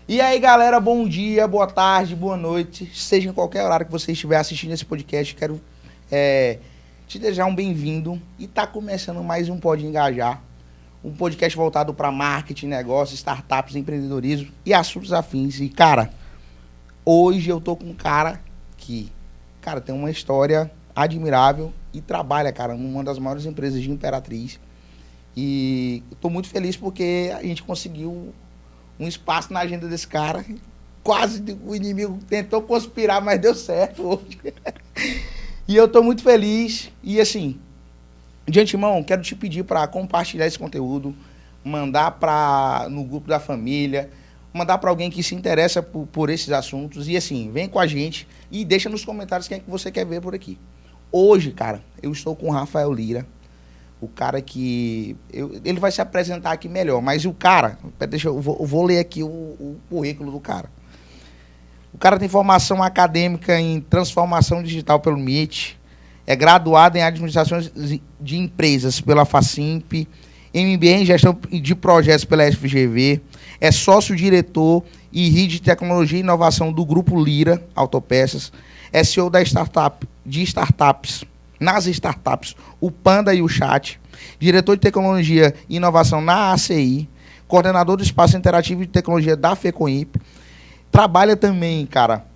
E aí, galera, bom dia, boa tarde, boa noite. Seja em qualquer horário que você estiver assistindo esse podcast, quero te desejar um bem-vindo. E tá começando mais um Pode Engajar, um podcast voltado para marketing, negócios, startups, empreendedorismo e assuntos afins. E, cara, hoje eu tô com um cara que, cara, tem uma história admirável e trabalha, cara, numa das maiores empresas de Imperatriz. E eu tô muito feliz porque a gente conseguiu um espaço na agenda desse cara. Quase o inimigo tentou conspirar, mas deu certo hoje. E eu tô muito feliz. E assim, de antemão, quero te pedir para compartilhar esse conteúdo, mandar no grupo da família, mandar para alguém que se interessa por esses assuntos. E assim, vem com a gente e deixa nos comentários quem é que você quer ver por aqui. Hoje, cara, eu estou com o Rafael Lira. O cara que... ele vai se apresentar aqui melhor, mas o cara... eu vou ler aqui o currículo do cara. O cara tem formação acadêmica em transformação digital pelo MIT, é graduado em administração de empresas pela Facimp, MBA em gestão de projetos pela FGV, é sócio-diretor e RI de tecnologia e inovação do Grupo Lira Autopeças, é CEO nas startups, o Panda e o Chat, diretor de tecnologia e inovação na ACI, coordenador do espaço interativo de tecnologia da FECOIP, trabalha também, cara,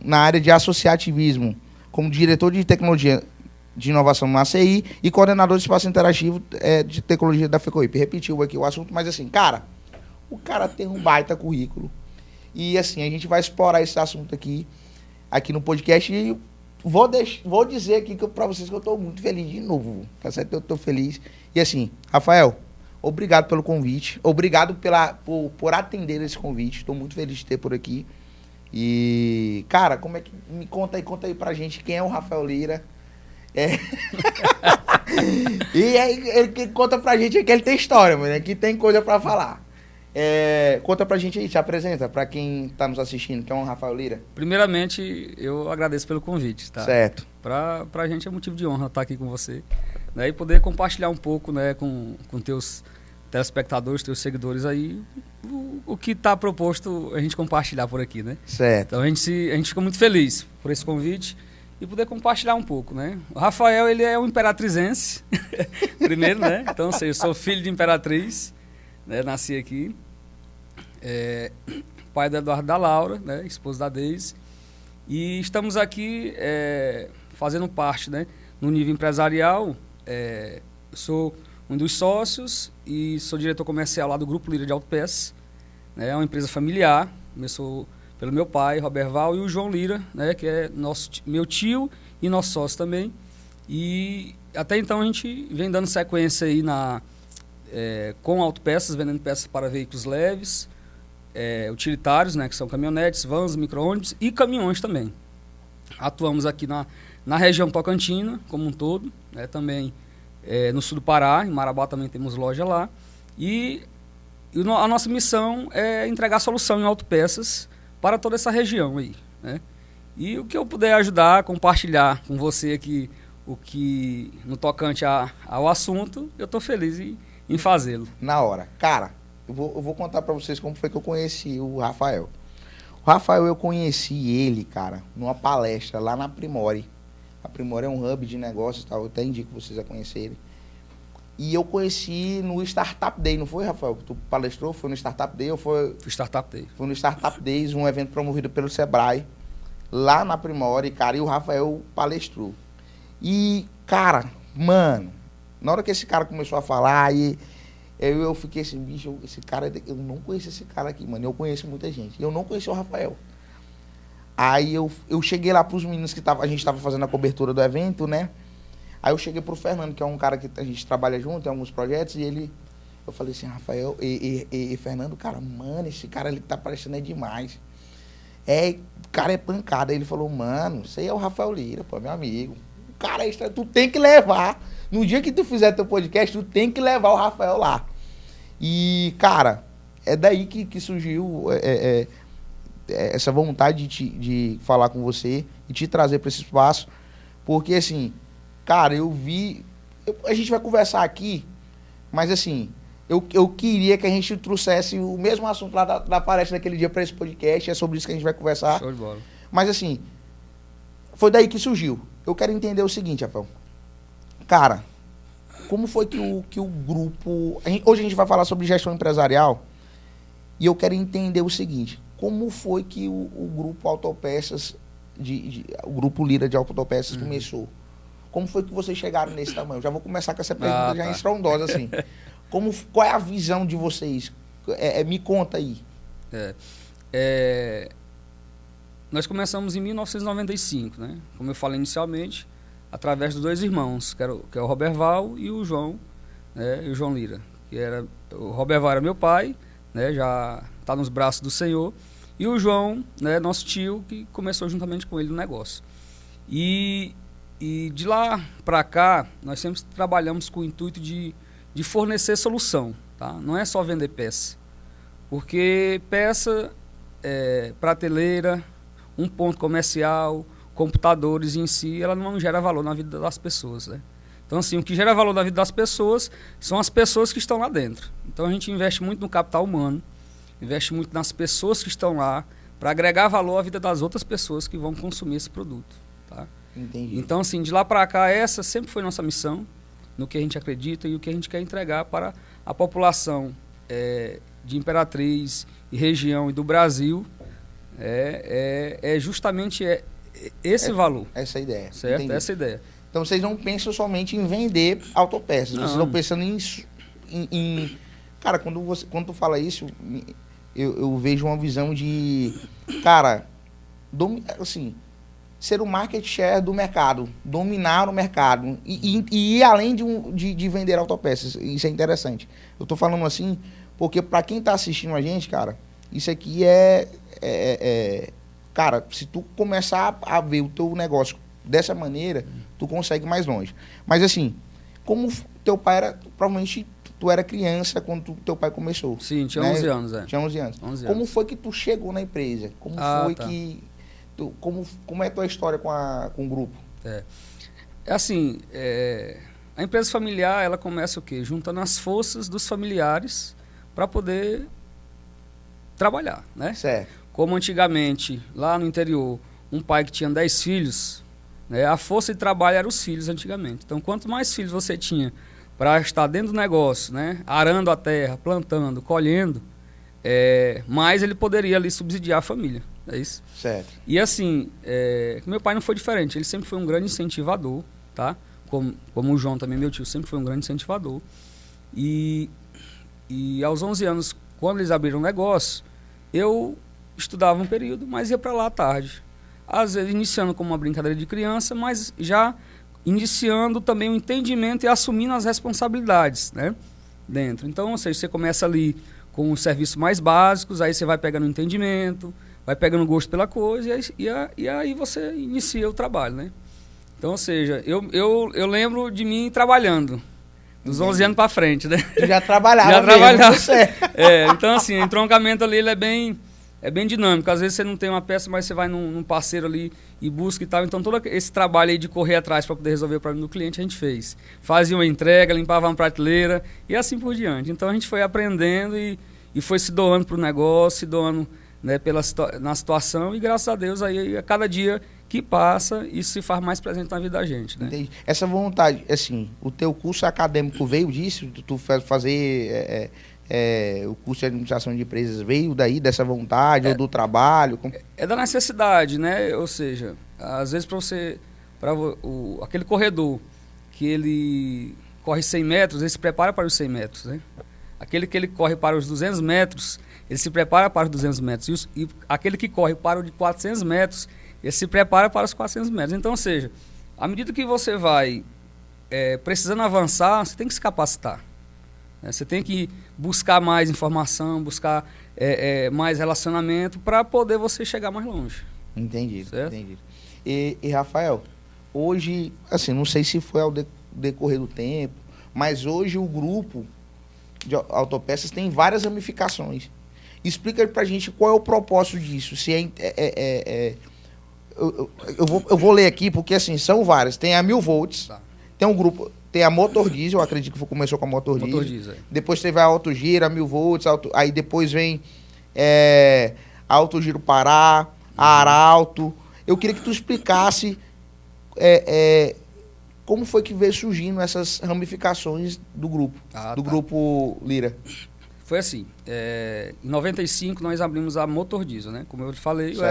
na área de associativismo, como diretor de tecnologia de inovação na ACI e coordenador do espaço interativo de tecnologia da FECOIP. Repetiu aqui o assunto, mas assim, cara, o cara tem um baita currículo e assim, a gente vai explorar esse assunto aqui no podcast e vou dizer aqui para vocês que eu estou muito feliz de novo, tá certo? Eu estou feliz. E assim, Rafael, obrigado pelo convite, obrigado por atender esse convite, estou muito feliz de ter por aqui. E, cara, como é que... Conta aí pra gente quem é o Rafael Lira. E aí, ele conta pra gente que ele tem história, mano, que tem coisa pra falar. Conta pra gente aí, te apresenta pra quem tá nos assistindo, que é o Rafael Lira. Primeiramente, eu agradeço pelo convite, tá? Certo. Pra gente é motivo de honra estar aqui com você, né? E poder compartilhar um pouco, né, com teus telespectadores, teus seguidores aí, o que tá proposto a gente compartilhar por aqui, né? Certo. Então a gente fica muito feliz por esse convite e poder compartilhar um pouco, né? O Rafael, ele é um imperatrizense, primeiro, né? Então, eu sou filho de Imperatriz, né? Nasci aqui. Pai do Eduardo da Laura, né? Esposo da Deise. E estamos aqui fazendo parte, né? No nível empresarial, eu sou um dos sócios e sou diretor comercial lá do Grupo Lira de Autopeças. Né? É uma empresa familiar, começou pelo meu pai, Roberval, e o João Lira, né? Que é meu tio e nosso sócio também. E até então a gente vem dando sequência aí com autopeças, vendendo peças para veículos leves, utilitários, né? Que são caminhonetes, vans, micro-ônibus e caminhões também. Atuamos aqui na região tocantina como um todo, né? Também no sul do Pará, em Marabá também temos loja lá. E a nossa missão é entregar solução em autopeças para toda essa região aí, né? E o que eu puder ajudar, compartilhar com você aqui o que no tocante ao assunto, eu estou feliz em fazê-lo. Na hora. Cara, eu vou contar para vocês como foi que eu conheci o Rafael. O Rafael, eu conheci ele, cara, numa palestra lá na Primore. A Primore é um hub de negócios e tal, eu até indico vocês a conhecerem. E eu conheci no Startup Day, não foi, Rafael? Tu palestrou? Foi no Startup Day ou foi... Foi Startup Day. Foi no Startup Days, um evento promovido pelo Sebrae, lá na Primore, cara, e o Rafael palestrou. E, cara, mano, na hora que esse cara começou a falar, eu fiquei assim, bicho, esse cara, eu não conheço esse cara aqui, mano, eu conheço muita gente. Eu não conheci o Rafael. Aí eu cheguei lá pros meninos que a gente tava fazendo a cobertura do evento, né? Aí eu cheguei pro Fernando, que é um cara que a gente trabalha junto, em alguns projetos, e eu falei assim, Rafael e Fernando, cara, mano, esse cara ali que tá aparecendo é demais. O cara é pancada. Aí ele falou, mano, isso aí é o Rafael Lira, pô, meu amigo. O cara é extra, tu tem que levar. No dia que tu fizer teu podcast, tu tem que levar o Rafael lá. E, cara, é daí que surgiu essa vontade de falar com você e te trazer para esse espaço, porque assim, cara, a gente vai conversar aqui, mas assim, eu queria que a gente trouxesse o mesmo assunto lá da palestra daquele dia para esse podcast. É sobre isso que a gente vai conversar. Show de bola. Mas assim, foi daí que surgiu. Eu quero entender o seguinte, Rafael. Cara, como foi que o grupo... hoje a gente vai falar sobre gestão empresarial. E eu quero entender o seguinte. Como foi que o grupo Autopeças, o grupo Lira de Autopeças começou? Como foi que vocês chegaram nesse tamanho? Eu já vou começar com essa pergunta já estrondosa, assim. Qual é a visão de vocês? Me conta aí. Nós começamos em 1995, né? Como eu falei inicialmente, através dos dois irmãos, que é o Roberval e o João, né? E o João Lira. O Roberval era meu pai, né? Já está nos braços do Senhor. E o João, né? Nosso tio, que começou juntamente com ele no negócio. E de lá para cá, nós sempre trabalhamos com o intuito de fornecer solução, tá? Não é só vender peça. Porque peça, prateleira, um ponto comercial, computadores em si, ela não gera valor na vida das pessoas, né? Então, assim, o que gera valor na vida das pessoas são as pessoas que estão lá dentro. Então, a gente investe muito no capital humano, investe muito nas pessoas que estão lá, para agregar valor à vida das outras pessoas que vão consumir esse produto, tá? Entendi. Então, assim, de lá para cá, essa sempre foi nossa missão, no que a gente acredita e o que a gente quer entregar para a população de Imperatriz e região e do Brasil, justamente esse valor. Essa ideia. Certo? Entendi. Essa ideia. Então vocês não pensam somente em vender autopeças, vocês estão pensando em... Cara, quando tu fala isso, eu vejo uma visão de... Cara, assim... ser o market share do mercado, dominar o mercado e ir além de vender autopeças. Isso é interessante. Eu tô falando assim porque para quem tá assistindo a gente, cara, isso aqui cara, se tu começar a ver o teu negócio dessa maneira, tu consegue mais longe. Mas assim, como teu pai era, provavelmente tu era criança quando teu pai começou. Sim, tinha 11 anos, Tinha 11 anos. 11 como anos. foi que tu chegou na empresa? Como foi que... Como é a tua história com o grupo? Assim, a empresa familiar, ela começa o quê? Juntando as forças dos familiares para poder trabalhar, né? Certo. Como antigamente, lá no interior, um pai que tinha 10 filhos, né, a força de trabalho eram os filhos antigamente. Então, quanto mais filhos você tinha para estar dentro do negócio, né, arando a terra, plantando, colhendo, mais ele poderia ali subsidiar a família. É isso? Certo. E assim, meu pai não foi diferente, ele sempre foi um grande incentivador, tá? Como o João também, meu tio, sempre foi um grande incentivador. E aos 11 anos, quando eles abriram o negócio, eu estudava um período, mas ia para lá à tarde. Às vezes iniciando como uma brincadeira de criança, mas já iniciando também o entendimento e assumindo as responsabilidades, né? Dentro. Então, ou seja, você começa ali com os serviços mais básicos, aí você vai pegando o entendimento, vai pegando gosto pela coisa e aí você inicia o trabalho, né? Então, ou seja, eu lembro de mim trabalhando, dos 11 anos para frente, né? Já trabalhava Já mesmo, trabalhava. Você. Então, assim, o entroncamento ali ele é bem dinâmico. Às vezes você não tem uma peça, mas você vai num parceiro ali e busca e tal. Então, todo esse trabalho aí de correr atrás para poder resolver o problema do cliente, a gente fez. Fazia uma entrega, limpava uma prateleira e assim por diante. Então, a gente foi aprendendo e foi se doando para o negócio, se doando, né, na situação, e graças a Deus aí a cada dia que passa isso se faz mais presente na vida da gente, né? Entendi. Essa vontade, assim, o teu curso acadêmico veio disso? Tu fazer o curso de administração de empresas veio daí, dessa vontade ou do trabalho? É da necessidade, né? Ou seja, às vezes aquele corredor que ele corre 100 metros, ele se prepara para os 100 metros, né? Aquele que ele corre para os 200 metros, ele se prepara para os 200 metros. E aquele que corre para o de 400 metros, ele se prepara para os 400 metros. Então, ou seja, à medida que você vai precisando avançar, você tem que se capacitar. Né? Você tem que buscar mais informação, buscar mais relacionamento para poder você chegar mais longe. Entendido, certo? Entendido. E, Rafael, hoje, assim, não sei se foi ao decorrer do tempo, mas hoje o grupo de autopeças tem várias ramificações. Explica pra gente qual é o propósito disso. Se eu vou ler aqui, porque assim, são várias. Tem a 1000 volts, tá. Tem um grupo, tem a Motor Diesel, eu acredito que começou com a Motor Diesel. Motor Diesel. Depois teve a Alto Giro, a 1000 volts, aí depois vem a Alto Giro Pará, a Arauto. Eu queria que tu explicasse como foi que veio surgindo essas ramificações do grupo, grupo Lira. Foi assim, em 95 nós abrimos a Motor Diesel, né? Como eu te falei, eu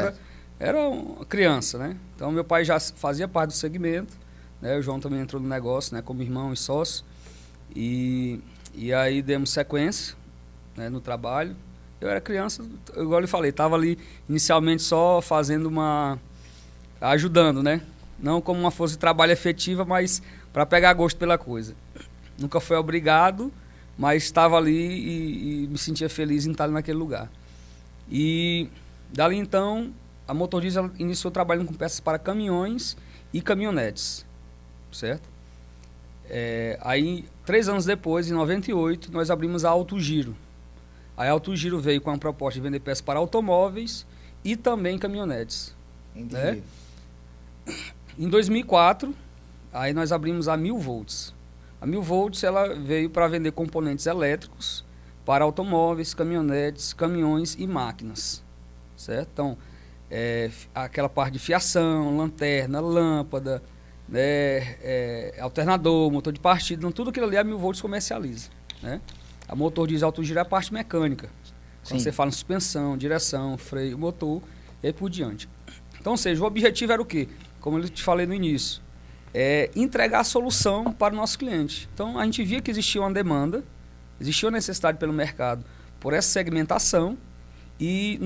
era uma criança, né? Então meu pai já fazia parte do segmento, né? O João também entrou no negócio, né? Como irmão e sócio. E aí demos sequência, né? No trabalho. Eu era criança, igual eu lhe falei, estava ali inicialmente só fazendo ajudando, né? Não como uma força de trabalho efetiva, mas para pegar gosto pela coisa. Nunca foi obrigado, mas estava ali e me sentia feliz em estar ali naquele lugar. E dali então, a Motor Diesel iniciou trabalhando com peças para caminhões e caminhonetes, certo? Aí, 3 anos depois, em 98, nós abrimos a Alto Giro. A Alto Giro veio com a proposta de vender peças para automóveis e também caminhonetes. Entendi. Né? Em 2004, aí nós abrimos a 1000 volts. A 1000 volts ela veio para vender componentes elétricos para automóveis, caminhonetes, caminhões e máquinas, certo? Então, aquela parte de fiação, lanterna, lâmpada, né, alternador, motor de partida, então, tudo aquilo ali a 1000 volts comercializa, né? A Motor Diesel Alto Giro é a parte mecânica. Quando você fala em suspensão, direção, freio, motor, e aí por diante. Então, ou seja, o objetivo era o quê? Como eu te falei no início, entregar a solução para o nosso cliente. Então, a gente via que existia uma demanda, existia uma necessidade pelo mercado por essa segmentação e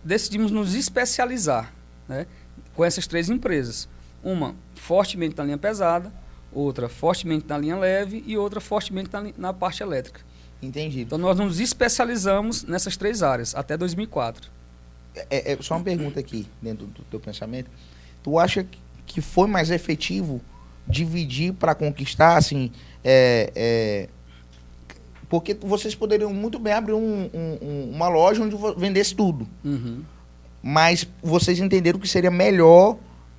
decidimos nos especializar, né, com essas 3 empresas. Uma fortemente na linha pesada, outra fortemente na linha leve e outra fortemente na parte elétrica. Entendi. Então, nós nos especializamos nessas 3 áreas, até 2004. Só uma pergunta aqui, dentro do teu pensamento. Tu acha que foi mais efetivo dividir para conquistar, assim, porque vocês poderiam muito bem abrir uma loja onde vendesse tudo. Uhum. Mas vocês entenderam que seria melhor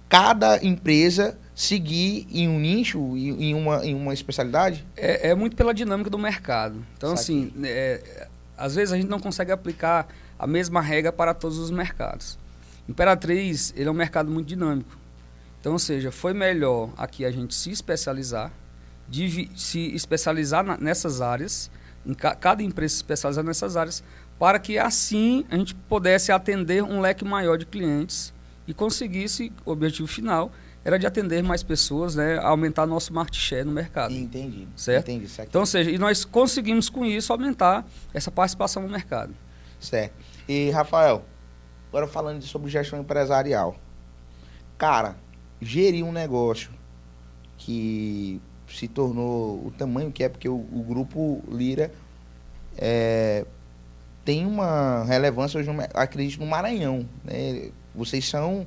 cada empresa seguir em um nicho, em uma especialidade? É muito pela dinâmica do mercado. Então, assim, às vezes a gente não consegue aplicar a mesma regra para todos os mercados. Imperatriz, ele é um mercado muito dinâmico. Então, ou seja, foi melhor aqui a gente se especializar, nessas áreas, cada empresa se especializar nessas áreas, para que assim a gente pudesse atender um leque maior de clientes e conseguisse, o objetivo final era de atender mais pessoas, né, aumentar nosso market share no mercado. Entendi. Certo? Entendi, certo. Então, ou seja, e nós conseguimos com isso aumentar essa participação no mercado. Certo. E, Rafael, agora falando sobre gestão empresarial. Cara, gerir um negócio que se tornou o tamanho que é, porque o grupo Lira tem uma relevância hoje, acredito, no Maranhão, né? Vocês são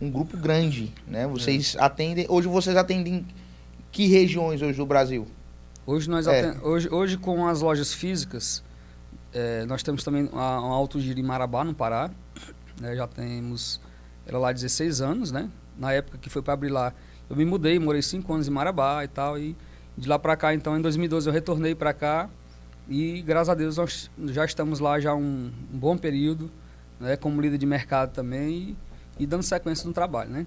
um grupo grande, né? Vocês atendem que regiões hoje do Brasil? Hoje hoje com as lojas físicas, nós temos também uma Alto Giro em Marabá, no Pará, né? Já temos ela lá 16 anos, né? Na época que foi para abrir lá, eu me mudei, morei 5 anos em Marabá e tal, e de lá para cá, então, em 2012 eu retornei para cá e, graças a Deus, nós já estamos lá já um bom período, né? Como líder de mercado também e dando sequência no trabalho, né?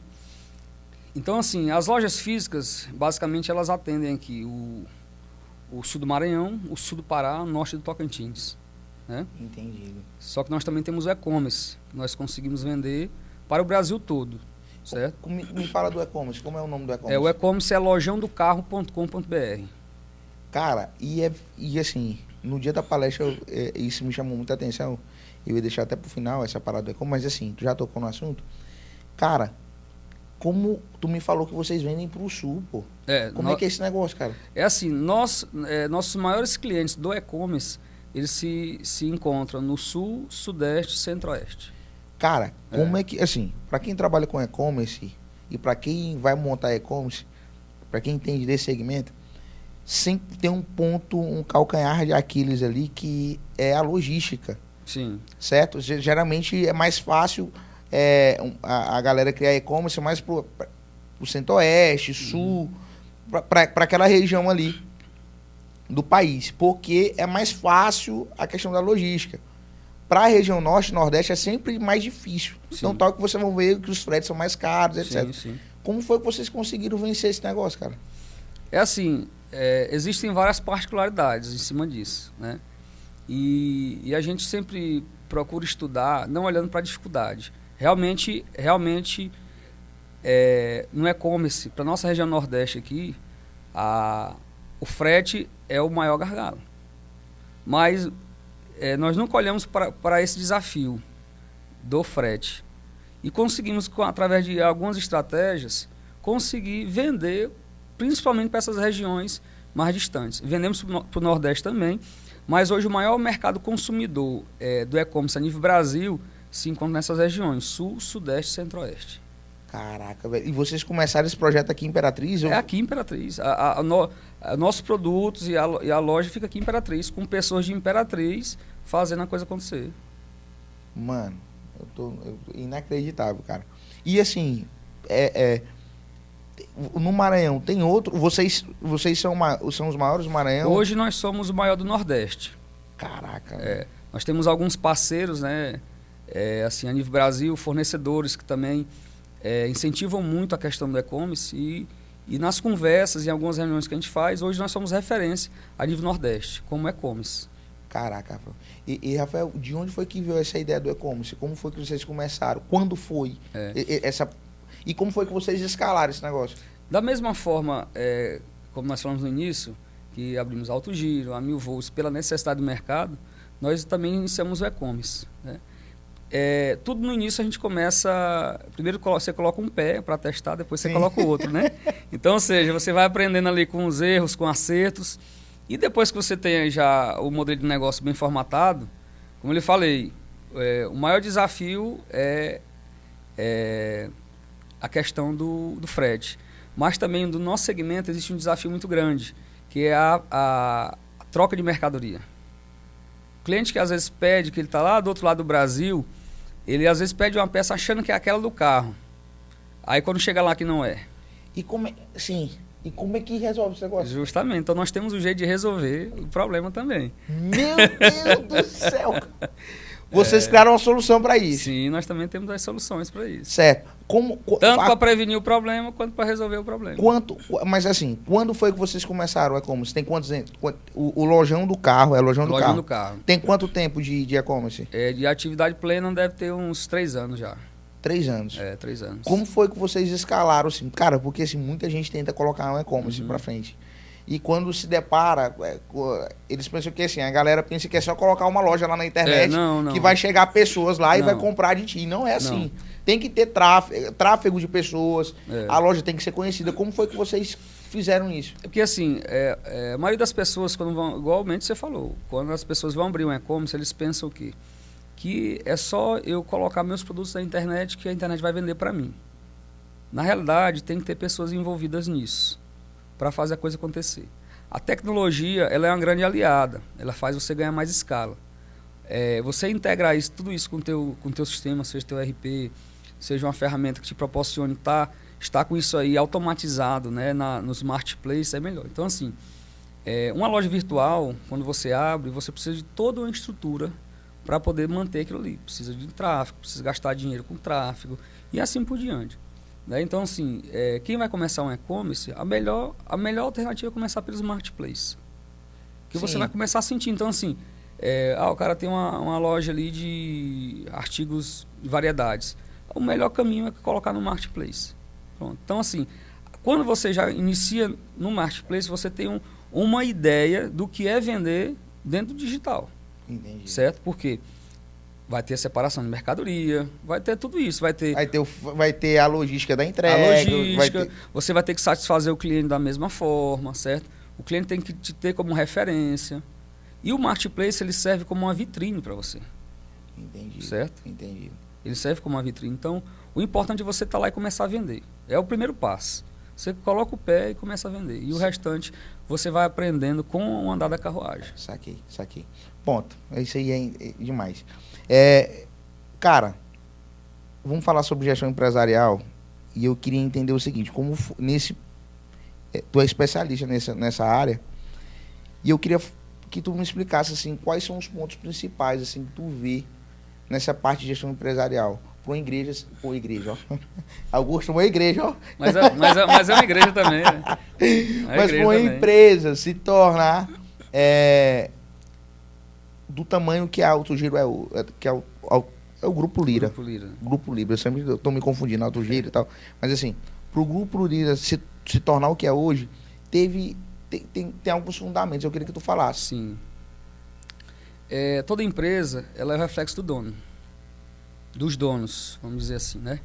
Então, assim, as lojas físicas, basicamente, elas atendem aqui o sul do Maranhão, o sul do Pará, o norte do Tocantins, né? Entendido. Só que nós também temos o e-commerce, nós conseguimos vender para o Brasil todo, certo? Me fala do e-commerce, como é o nome do e-commerce? O e-commerce é lojãodocarro.com.br. Cara, e assim, no dia da palestra, isso me chamou muita atenção. Eu ia deixar até pro final essa parada do e-commerce, mas assim, tu já tocou no assunto? Cara, como tu me falou que vocês vendem pro sul, pô. Como é que é esse negócio, cara? É assim, nossos maiores clientes do e-commerce, eles se encontram no sul, sudeste, centro-oeste. Cara, como é que, assim, para quem trabalha com e-commerce e para quem vai montar e-commerce, para quem entende desse segmento, sempre tem um ponto, um calcanhar de Aquiles ali, que é a logística. Sim. Certo? Geralmente é mais fácil a galera criar e-commerce mais pro centro-oeste, sul, para aquela região ali do país, porque é mais fácil a questão da logística. Para a região norte e nordeste é sempre mais difícil. Sim. Então, tal que vocês vão ver que os fretes são mais caros, etc. Sim, sim. Como foi que vocês conseguiram vencer esse negócio, cara? É assim, existem várias particularidades em cima disso, né? E a gente sempre procura estudar, não olhando para a dificuldade. Realmente, no e-commerce, para nossa região nordeste aqui, o frete é o maior gargalo. Mas nós nunca olhamos para esse desafio do frete. E conseguimos, através de algumas estratégias, conseguir vender, principalmente para essas regiões mais distantes. Vendemos para o Nordeste também, mas hoje o maior mercado consumidor do e-commerce a nível Brasil se encontra nessas regiões, Sul, Sudeste e Centro-Oeste. Caraca, velho. E vocês começaram esse projeto aqui em Imperatriz? É aqui em Imperatriz. Nossos produtos e a loja fica aqui em Imperatriz, com pessoas de Imperatriz fazendo a coisa acontecer. Mano, inacreditável, cara. E assim, no Maranhão, tem outro... Vocês são os maiores do Maranhão? Hoje nós somos o maior do Nordeste. Caraca. Nós temos alguns parceiros, né? Assim, a nível Brasil, fornecedores que também incentivam muito a questão do e-commerce e nas conversas, em algumas reuniões que a gente faz, hoje nós somos referência a nível Nordeste, como e-commerce. Caraca, Rafael. E, Rafael, de onde foi que veio essa ideia do e-commerce? Como foi que vocês começaram? Quando foi? E como foi que vocês escalaram esse negócio? Da mesma forma, como nós falamos no início, que abrimos alto giro, a 1000 volts, pela necessidade do mercado, nós também iniciamos o e-commerce, né? Tudo no início a gente começa... Primeiro você coloca um pé para testar, depois você coloca o outro, né? Então, ou seja, você vai aprendendo ali com os erros, com acertos. E depois que você tem já o modelo de negócio bem formatado, como eu lhe falei, o maior desafio é a questão do frete. Mas também do nosso segmento existe um desafio muito grande, que é a troca de mercadoria. O cliente que às vezes pede, que ele está lá do outro lado do Brasil, ele às vezes pede uma peça achando que é aquela do carro. Aí quando chega lá que não é. E como é que resolve esse negócio? Justamente. Então nós temos um jeito de resolver o problema também. Meu Deus do céu! Vocês criaram uma solução para isso? Sim, nós também temos as soluções para isso. Certo. Tanto para prevenir o problema, quanto para resolver o problema. Mas assim, quando foi que vocês começaram o e-commerce? Tem quantos anos? O lojão do carro, lojão do carro. Tem quanto tempo de e-commerce? De atividade plena deve ter uns 3 anos já. 3 anos? 3 anos. Como foi que vocês escalaram assim? Cara, porque assim, muita gente tenta colocar um e-commerce para frente. E quando se depara, eles pensam que assim, a galera pensa que é só colocar uma loja lá na internet que vai chegar pessoas lá e vai comprar de ti. Não é assim. Não. Tem que ter tráfego de pessoas, a loja tem que ser conhecida. Como foi que vocês fizeram isso? Porque assim, a maioria das pessoas, quando vão, igualmente você falou, quando as pessoas vão abrir um e-commerce, eles pensam o quê? Que é só eu colocar meus produtos na internet que a internet vai vender para mim. Na realidade, tem que ter pessoas envolvidas nisso, para fazer a coisa acontecer. A tecnologia, ela é uma grande aliada, ela faz você ganhar mais escala. Você integrar tudo isso com o teu sistema, seja teu ERP, seja uma ferramenta que te proporcione estar com isso aí automatizado, né, nos marketplaces, é melhor. Então, assim, uma loja virtual, quando você abre, você precisa de toda uma estrutura para poder manter aquilo ali. Precisa de tráfego, precisa gastar dinheiro com tráfego e assim por diante. Então, assim, quem vai começar um e-commerce, a melhor alternativa é começar pelos marketplaces. Que você vai começar a sentir. Então, assim, o cara tem uma loja ali de artigos de variedades. O melhor caminho é colocar no marketplace. Pronto. Então, assim, quando você já inicia no marketplace, você tem uma ideia do que é vender dentro do digital. Entendi. Certo? Por quê? Vai ter a separação de mercadoria, vai ter tudo isso. Vai ter a logística da entrega. Você vai ter que satisfazer o cliente da mesma forma, certo? O cliente tem que te ter como referência. E o marketplace, ele serve como uma vitrine para você. Entendi. Certo? Entendi. Ele serve como uma vitrine. Então, o importante é você estar lá e começar a vender. É o primeiro passo. Você coloca o pé e começa a vender. E o restante, você vai aprendendo com o andar da carruagem. Saquei. Ponto. Isso aí é demais. Cara, vamos falar sobre gestão empresarial e eu queria entender o seguinte, como tu é especialista nessa área, e eu queria que tu me explicasse, assim, quais são os pontos principais, assim, que tu vê nessa parte de gestão empresarial. Para uma igreja, ó. Augusto, uma igreja, ó. Mas é uma igreja também, né? Mas para uma empresa se tornar do tamanho que a Alto Giro que é o Grupo Lira. Grupo Lira. Eu sempre estou me confundindo, Alto Giro e tal. Mas assim, para o Grupo Lira se tornar o que é hoje, tem alguns fundamentos. Eu queria que tu falasse. Sim. Toda empresa, ela é o reflexo do dono. Dos donos, vamos dizer assim, né?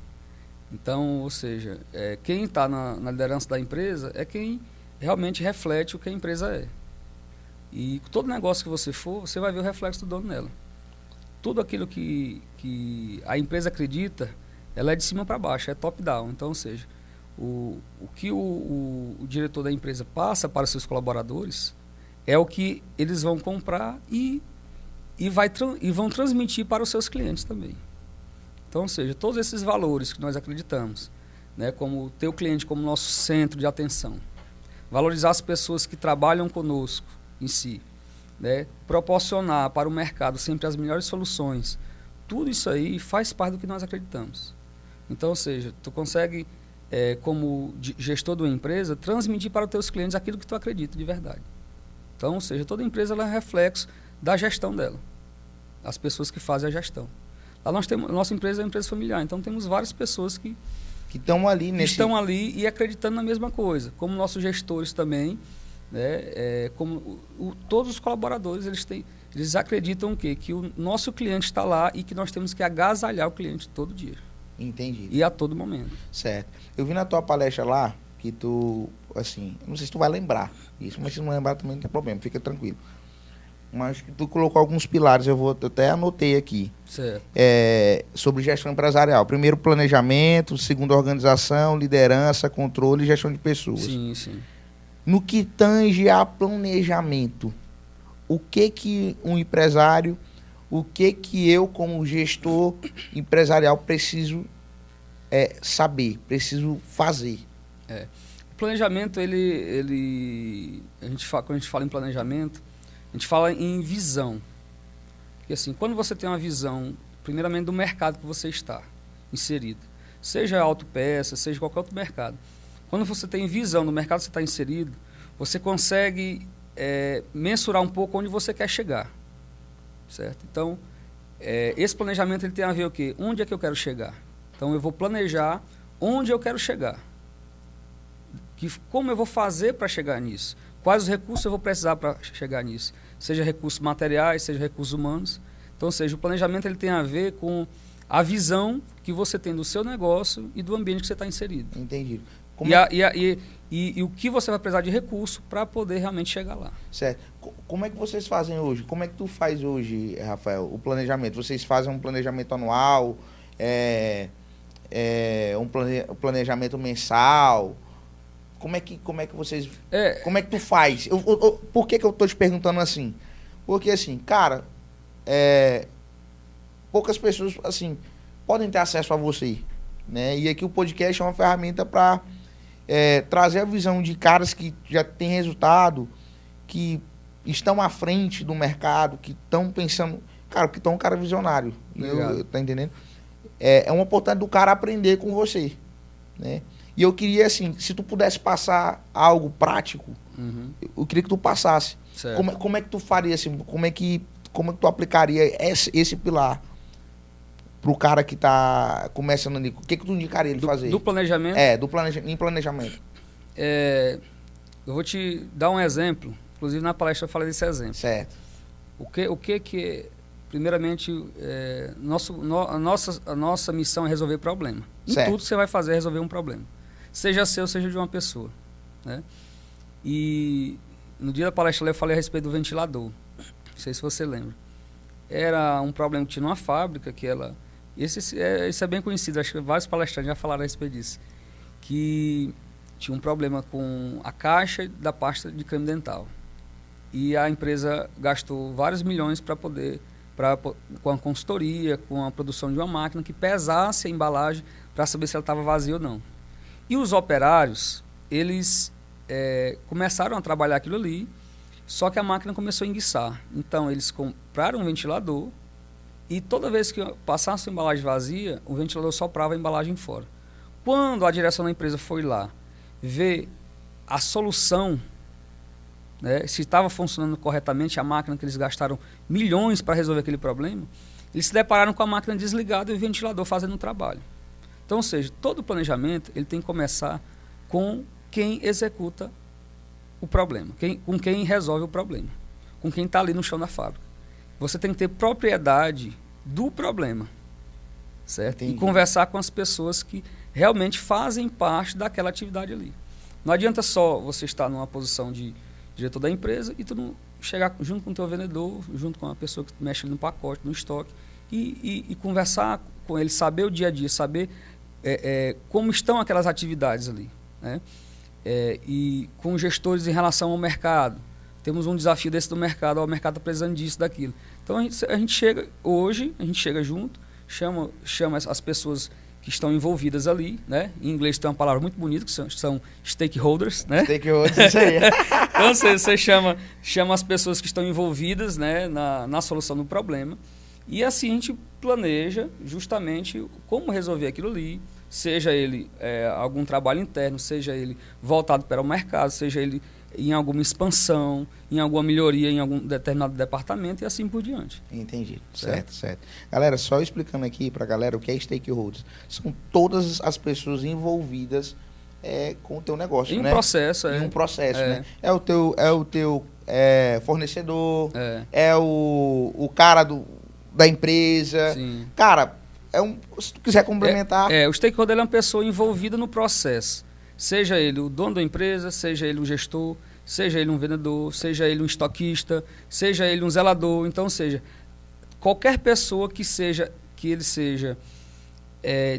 Então, ou seja, quem está na liderança da empresa é quem realmente reflete o que a empresa é. E todo negócio que você for, você vai ver o reflexo do dono nela. Tudo aquilo que a empresa acredita, ela é de cima para baixo, é top-down. Então, ou seja, o que o diretor da empresa passa para os seus colaboradores é o que eles vão comprar e vão transmitir para os seus clientes também. Então, ou seja, todos esses valores que nós acreditamos, né, como ter o cliente como nosso centro de atenção, valorizar as pessoas que trabalham conosco em si, né, proporcionar para o mercado sempre as melhores soluções, tudo isso aí faz parte do que nós acreditamos. Então, ou seja, tu consegue, como gestor de uma empresa, transmitir para os teus clientes aquilo que tu acredita de verdade. Então, ou seja, toda empresa ela é reflexo da gestão dela, as pessoas que fazem a gestão. Lá nossa empresa é uma empresa familiar, então temos várias pessoas que estão ali e acreditando na mesma coisa, como nossos gestores também, né, todos os colaboradores, eles acreditam que o nosso cliente está lá e que nós temos que agasalhar o cliente todo dia. Entendi. E a todo momento. Certo. Eu vi na tua palestra lá que tu, assim, não sei se tu vai lembrar isso, mas se não lembrar também não tem problema, fica tranquilo. Mas tu colocou alguns pilares, eu até anotei aqui. Certo. Sobre gestão empresarial. Primeiro, planejamento. Segundo, organização, liderança, controle e gestão de pessoas. Sim, sim. No que tange a planejamento, o que um empresário, o que eu, como gestor empresarial, preciso saber, preciso fazer? O planejamento, quando a gente fala em planejamento, a gente fala em visão. Porque assim, quando você tem uma visão, primeiramente do mercado que você está inserido, seja autopeça, seja qualquer outro mercado. Quando você tem visão do mercado que você está inserido, você consegue mensurar um pouco onde você quer chegar. Certo? Então, esse planejamento ele tem a ver o quê? Onde é que eu quero chegar? Então, eu vou planejar onde eu quero chegar. Como eu vou fazer para chegar nisso? Quais os recursos eu vou precisar para chegar nisso? Seja recursos materiais, seja recursos humanos. Então, ou seja, o planejamento ele tem a ver com a visão que você tem do seu negócio e do ambiente que você está inserido. Entendi. E o que você vai precisar de recurso para poder realmente chegar lá. Certo. Como é que vocês fazem hoje? Como é que tu faz hoje, Rafael, o planejamento? Vocês fazem um planejamento anual, um planejamento mensal? Como é que vocês... Como é que tu faz? Por que eu tô te perguntando assim? Porque, assim, cara, poucas pessoas, assim, podem ter acesso a você, né? E aqui o podcast é uma ferramenta para trazer a visão de caras que já têm resultado, que estão à frente do mercado, que estão pensando... Cara, que estão um cara visionário. Tá entendendo? É uma oportunidade do cara aprender com você, né? E eu queria, assim, se tu pudesse passar algo prático, eu queria que tu passasse. Como é que tu faria, assim, como é que tu aplicaria esse pilar pro cara que tá começando ali? O que tu indicaria ele fazer? Do planejamento? Em planejamento. Eu vou te dar um exemplo. Inclusive, na palestra eu falei desse exemplo. Certo. O que primeiramente, a nossa missão é resolver problema. Em tudo que você vai fazer é resolver um problema. Seja seu, seja de uma pessoa, né? E no dia da palestra eu falei a respeito do ventilador. Não sei se você lembra. Era um problema que tinha numa fábrica que ela... Isso é bem conhecido, acho que vários palestrantes já falaram a respeito disso. Que tinha um problema com a caixa da pasta de creme dental. E a empresa gastou vários milhões para poder... com a consultoria, com a produção de uma máquina que pesasse a embalagem para saber se ela estava vazia ou não. E os operários, eles começaram a trabalhar aquilo ali, só que a máquina começou a enguiçar. Então, eles compraram um ventilador e toda vez que passasse a embalagem vazia, o ventilador soprava a embalagem fora. Quando a direção da empresa foi lá ver a solução, né, se estava funcionando corretamente a máquina, que eles gastaram milhões para resolver aquele problema, eles se depararam com a máquina desligada e o ventilador fazendo o trabalho. Então, ou seja, todo o planejamento ele tem que começar com quem executa o problema, com quem resolve o problema, com quem está ali no chão da fábrica. Você tem que ter propriedade do problema, certo? Entendi. E conversar com as pessoas que realmente fazem parte daquela atividade ali. Não adianta só você estar numa posição de diretor da empresa e tu não chegar junto com o teu vendedor, junto com a pessoa que mexe no pacote, no estoque, e conversar com ele, saber o dia a dia, saber como estão aquelas atividades ali, né? E com gestores em relação ao mercado. Temos um desafio desse do mercado, o mercado está precisando disso, daquilo. Então a gente chega junto, chama as pessoas que estão envolvidas ali, né? Em inglês tem uma palavra muito bonita, que são stakeholders, né? Stakeholders, isso aí. Então você chama as pessoas que estão envolvidas, né, na solução do problema. E assim a gente planeja justamente como resolver aquilo ali, seja ele algum trabalho interno, seja ele voltado para o mercado, seja ele em alguma expansão, em alguma melhoria em algum determinado departamento e assim por diante. Entendi. Certo. Galera, só explicando aqui pra galera o que é stakeholders. São todas as pessoas envolvidas com o teu negócio, Em um né? processo, Em um processo, né? É o teu fornecedor, é o cara da empresa. Sim. Cara, se tu quiser complementar... O stakeholder é uma pessoa envolvida no processo. Seja ele o dono da empresa, seja ele um gestor, seja ele um vendedor, seja ele um estoquista, seja ele um zelador. Então, seja qualquer pessoa que ele seja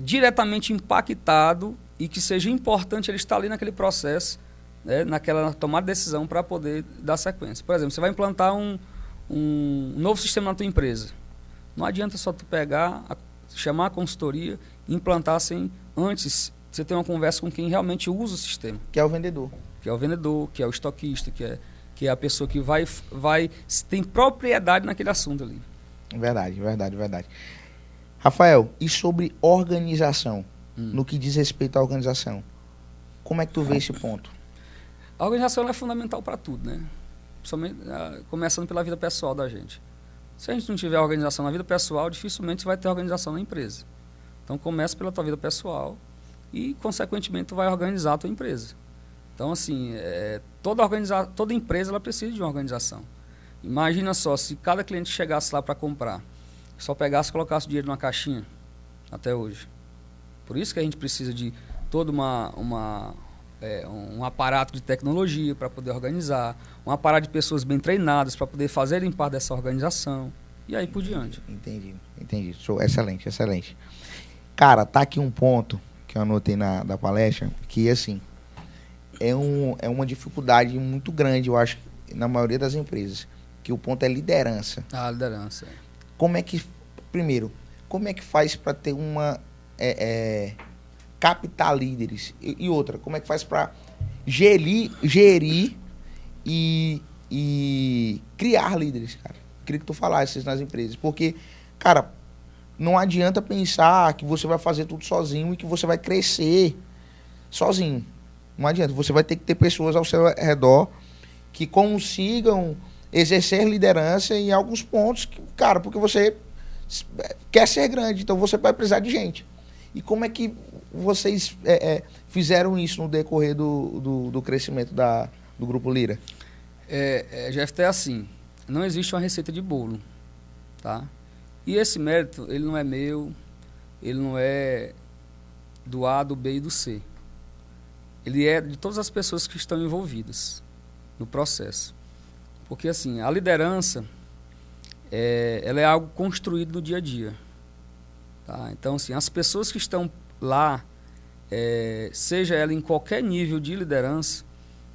diretamente impactado e que seja importante ele estar ali naquele processo, né, naquela tomada de decisão para poder dar sequência. Por exemplo, você vai implantar um novo sistema na tua empresa. Não adianta só tu chamar a consultoria e implantar sem antes você ter uma conversa com quem realmente usa o sistema. Que é o vendedor. Que é o vendedor, que é o estoquista, que é a pessoa que tem propriedade naquele assunto ali. Verdade. Rafael, e sobre organização? No que diz respeito à organização, como é que tu vê esse ponto? A organização é fundamental para tudo, né? Começando pela vida pessoal da gente. Se a gente não tiver organização na vida pessoal, dificilmente vai ter organização na empresa. Então, começa pela tua vida pessoal e, consequentemente, tu vai organizar a tua empresa. Então, assim, toda empresa ela precisa de uma organização. Imagina só, se cada cliente chegasse lá para comprar, só pegasse e colocasse o dinheiro numa caixinha, até hoje. Por isso que a gente precisa de todo um aparato de tecnologia para poder organizar, um aparato de pessoas bem treinadas para poder fazerem parte dessa organização, e aí por diante. Entendi. Show. Excelente. Cara, tá aqui um ponto que eu anotei da palestra, que assim, é uma dificuldade muito grande, eu acho, na maioria das empresas, que o ponto é liderança. A liderança. Primeiro, como é que faz para ter captar líderes? E outra, como é que faz para gerir e criar líderes, cara? Queria que tu falasse isso nas empresas, porque, cara, não adianta pensar que você vai fazer tudo sozinho e que você vai crescer sozinho. Não adianta. Você vai ter que ter pessoas ao seu redor que consigam exercer liderança em alguns pontos, cara, porque você quer ser grande, então você vai precisar de gente. E como é que vocês fizeram isso no decorrer do crescimento do Grupo Lira? Jeff, é assim, não existe uma receita de bolo, tá? E esse mérito, ele não é meu, ele não é do A, do B e do C. Ele é de todas as pessoas que estão envolvidas no processo. Porque, assim, a liderança, ela é algo construído no dia a dia. Tá? Então, assim, as pessoas que estão lá, seja ela em qualquer nível de liderança,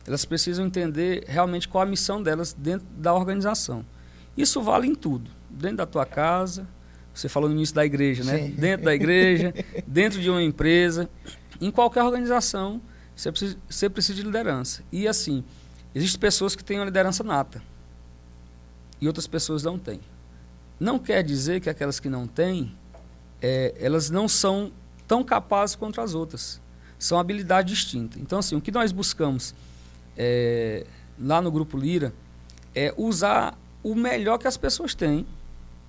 elas precisam entender realmente qual a missão delas dentro da organização. Isso vale em tudo. Dentro da tua casa, você falou no início da igreja, né? Sim. Dentro da igreja, dentro de uma empresa, em qualquer organização, você precisa de liderança. E assim, existem pessoas que têm uma liderança nata e outras pessoas não têm. Não quer dizer que aquelas que não têm, elas não são tão capazes quanto as outras. São habilidades distintas. Então, assim, o que nós buscamos lá no Grupo Lira é usar o melhor que as pessoas têm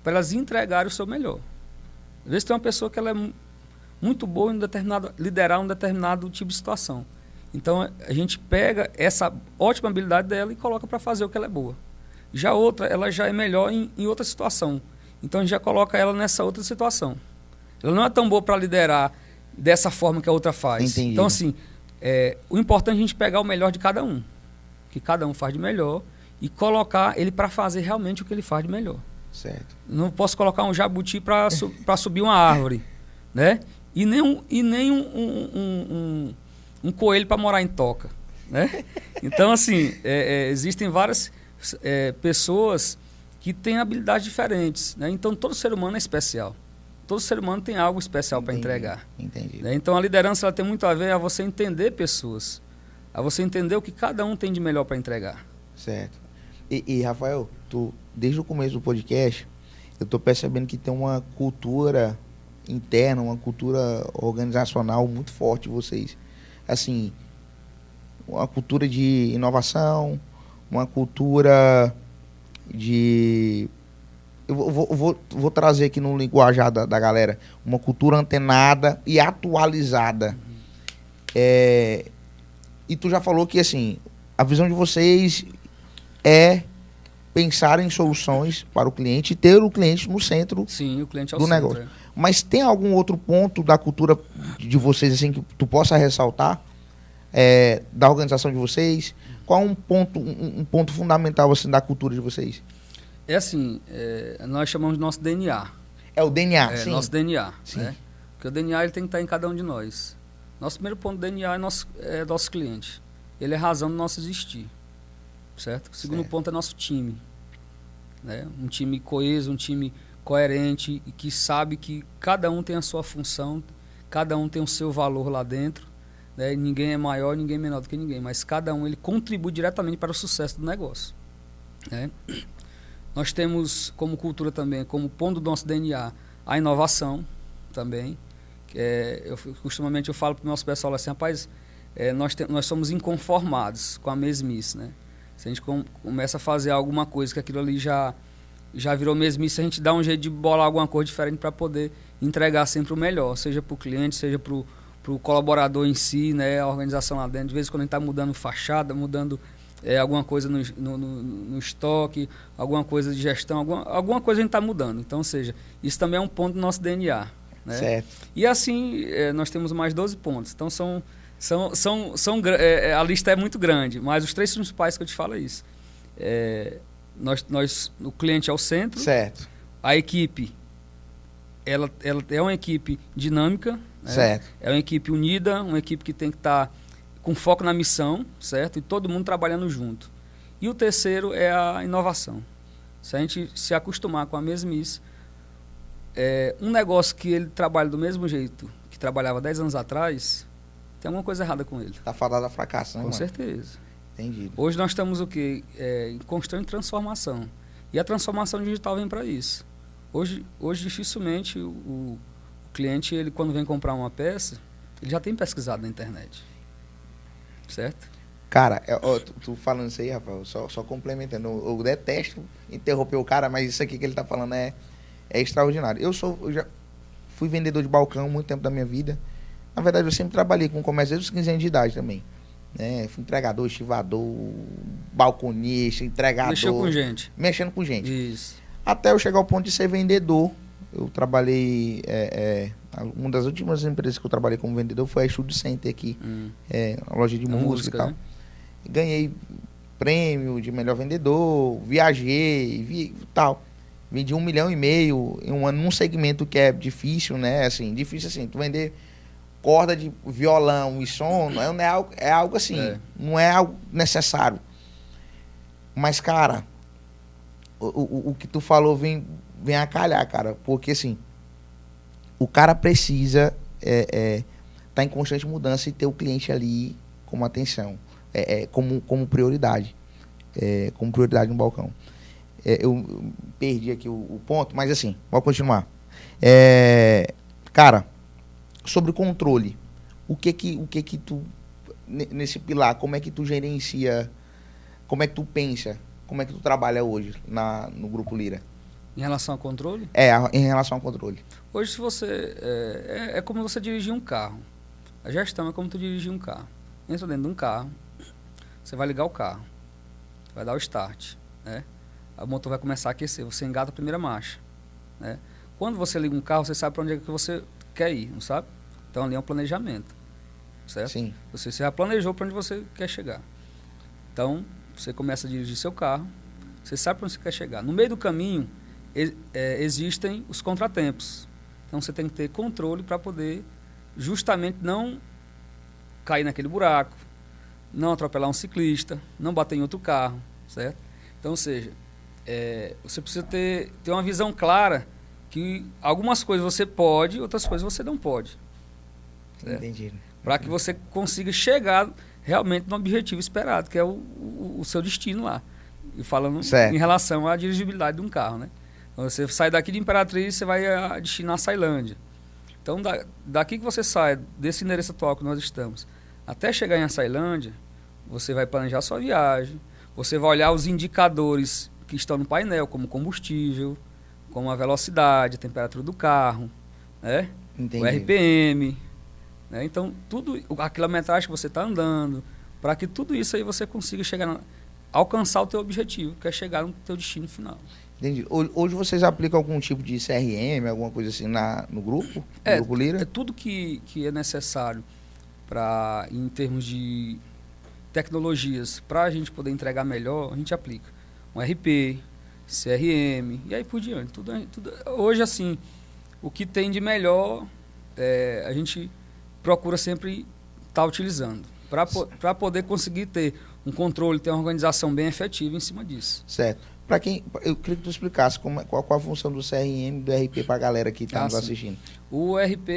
para elas entregarem o seu melhor. Às vezes tem uma pessoa que ela é muito boa em liderar um determinado tipo de situação. Então, a gente pega essa ótima habilidade dela e coloca para fazer o que ela é boa. Já outra, ela já é melhor em outra situação. Então, a gente já coloca ela nessa outra situação. Ela não é tão boa para liderar dessa forma que a outra faz. Entendi. Então, assim, o importante é a gente pegar o melhor de cada um, que cada um faz de melhor, e colocar ele para fazer realmente o que ele faz de melhor. Certo. Não posso colocar um jabuti para subir uma árvore, né? E nem um coelho para morar em toca, né? Então, assim, existem várias pessoas que têm habilidades diferentes, né? Então, todo ser humano é especial. Todo ser humano tem algo especial para entregar. Entendi. Né? Então, a liderança ela tem muito a ver a você entender pessoas, a você entender o que cada um tem de melhor para entregar. Certo. E, Rafael, desde o começo do podcast, eu estou percebendo que tem uma cultura interna, uma cultura organizacional muito forte de vocês. Assim, uma cultura de inovação, uma cultura de... Eu vou trazer aqui no linguajar da galera, uma cultura antenada e atualizada. E tu já falou que, assim, a visão de vocês é pensar em soluções para o cliente e ter o cliente no centro. Sim, o cliente é o do centro, negócio. Mas tem algum outro ponto da cultura de vocês assim que tu possa ressaltar da organização de vocês? Qual é um ponto fundamental assim da cultura de vocês? É assim, nós chamamos de nosso DNA. É o DNA, sim. Nosso DNA, sim. Né? Porque o DNA ele tem que estar em cada um de nós. Nosso primeiro ponto do DNA é nosso cliente. Ele é a razão do nosso existir. Certo? O segundo ponto é nosso time. Né? Um time coeso, um time coerente e que sabe que cada um tem a sua função, cada um tem o seu valor lá dentro. Né? Ninguém é maior, ninguém é menor do que ninguém, mas cada um ele contribui diretamente para o sucesso do negócio. Né? Nós temos como cultura também, como ponto do nosso DNA, a inovação também. Costumamente eu falo para o nosso pessoal assim, rapaz, nós somos inconformados com a mesmice, né? Se a gente começa a fazer alguma coisa que aquilo ali já virou mesmice, a gente dá um jeito de bolar alguma coisa diferente para poder entregar sempre o melhor, seja para o cliente, seja para o colaborador em si, né, a organização lá dentro. De vez em quando a gente está mudando fachada, mudando alguma coisa no estoque, alguma coisa de gestão, alguma coisa a gente está mudando. Então, ou seja, isso também é um ponto do nosso DNA. Né? Certo. E assim, nós temos mais 12 pontos. Então, a lista é muito grande, mas os 3 principais que eu te falo é isso. O cliente é o centro. Certo. A equipe, ela é uma equipe dinâmica. Né? Certo. É uma equipe unida, uma equipe que tem que estar com foco na missão, certo? E todo mundo trabalhando junto. E o terceiro é a inovação. Se a gente se acostumar com a mesmice, um negócio que ele trabalha do mesmo jeito que trabalhava 10 anos atrás, tem alguma coisa errada com ele. Tá fadado a fracasso, né, Com certeza. Entendi. Hoje nós estamos o quê? Em constante transformação. E a transformação digital vem para isso. Hoje dificilmente o cliente, ele quando vem comprar uma peça, ele já tem pesquisado na internet. Certo? Cara, tu falando isso aí, Rafael, só complementando. Eu detesto interromper o cara, mas isso aqui que ele tá falando é extraordinário. Eu já fui vendedor de balcão muito tempo da minha vida. Na verdade, eu sempre trabalhei com comércio desde os 15 anos de idade também. Né? Fui entregador, estivador, balconista, entregador. Mexendo com gente. Isso. Até eu chegar ao ponto de ser vendedor. Eu trabalhei... uma das últimas empresas que eu trabalhei como vendedor foi a Studio Center aqui. Uma loja de música e tal. Né? Ganhei prêmio de melhor vendedor, viajei e tal. Vendi 1,5 milhão em um ano num segmento que é difícil, né? Assim, difícil assim, tu vender corda de violão e som, não é algo assim, não é algo necessário. Mas, cara, o que tu falou vem a calhar, cara, porque assim, o cara precisa tá em constante mudança e ter o cliente ali como atenção, como prioridade. Como prioridade no balcão. Eu perdi aqui o ponto, mas assim, vou continuar. Cara, sobre controle, o que que tu, nesse pilar, como é que tu gerencia, como é que tu pensa, como é que tu trabalha hoje no Grupo Lira? Em relação ao controle? Em relação ao controle. Hoje, se você... É como você dirigir um carro. A gestão é como tu dirigir um carro. Entra dentro de um carro, você vai ligar o carro, vai dar o start, né? O motor vai começar a aquecer, você engata a primeira marcha, né? Quando você liga um carro, você sabe para onde é que você quer ir, não sabe? Então, ali é um planejamento, certo? Sim. Você já planejou para onde você quer chegar. Então, você começa a dirigir seu carro, você sabe para onde você quer chegar. No meio do caminho, existem os contratempos. Então, você tem que ter controle para poder justamente não cair naquele buraco, não atropelar um ciclista, não bater em outro carro, certo? Então, ou seja, você precisa ter uma visão clara que algumas coisas você pode, outras coisas você não pode. Entendi. Para que você consiga chegar realmente no objetivo esperado, que é o seu destino lá. E falando em relação à dirigibilidade de um carro, né? Então, você sai daqui de Imperatriz, você vai a destino a Açailândia. Então, daqui que você sai, desse endereço atual que nós estamos, até chegar em Açailândia, você vai planejar sua viagem, você vai olhar os indicadores que estão no painel, como combustível, como a velocidade, a temperatura do carro, né? O RPM, né? Então, a quilometragem que você está andando, para que tudo isso aí você consiga alcançar o teu objetivo, que é chegar no teu destino final. Entendi. Hoje vocês aplicam algum tipo de CRM, alguma coisa assim no grupo? No Grupo Lira? Tudo que é necessário em termos de tecnologias, para a gente poder entregar melhor, a gente aplica. Um RP, CRM, e aí por diante. Tudo, hoje, assim, o que tem de melhor, a gente procura sempre estar utilizando, para poder conseguir ter um controle, ter uma organização bem efetiva em cima disso. Certo. Eu queria que tu explicasse qual a função do CRM e do RP para a galera que está nos assistindo. O RP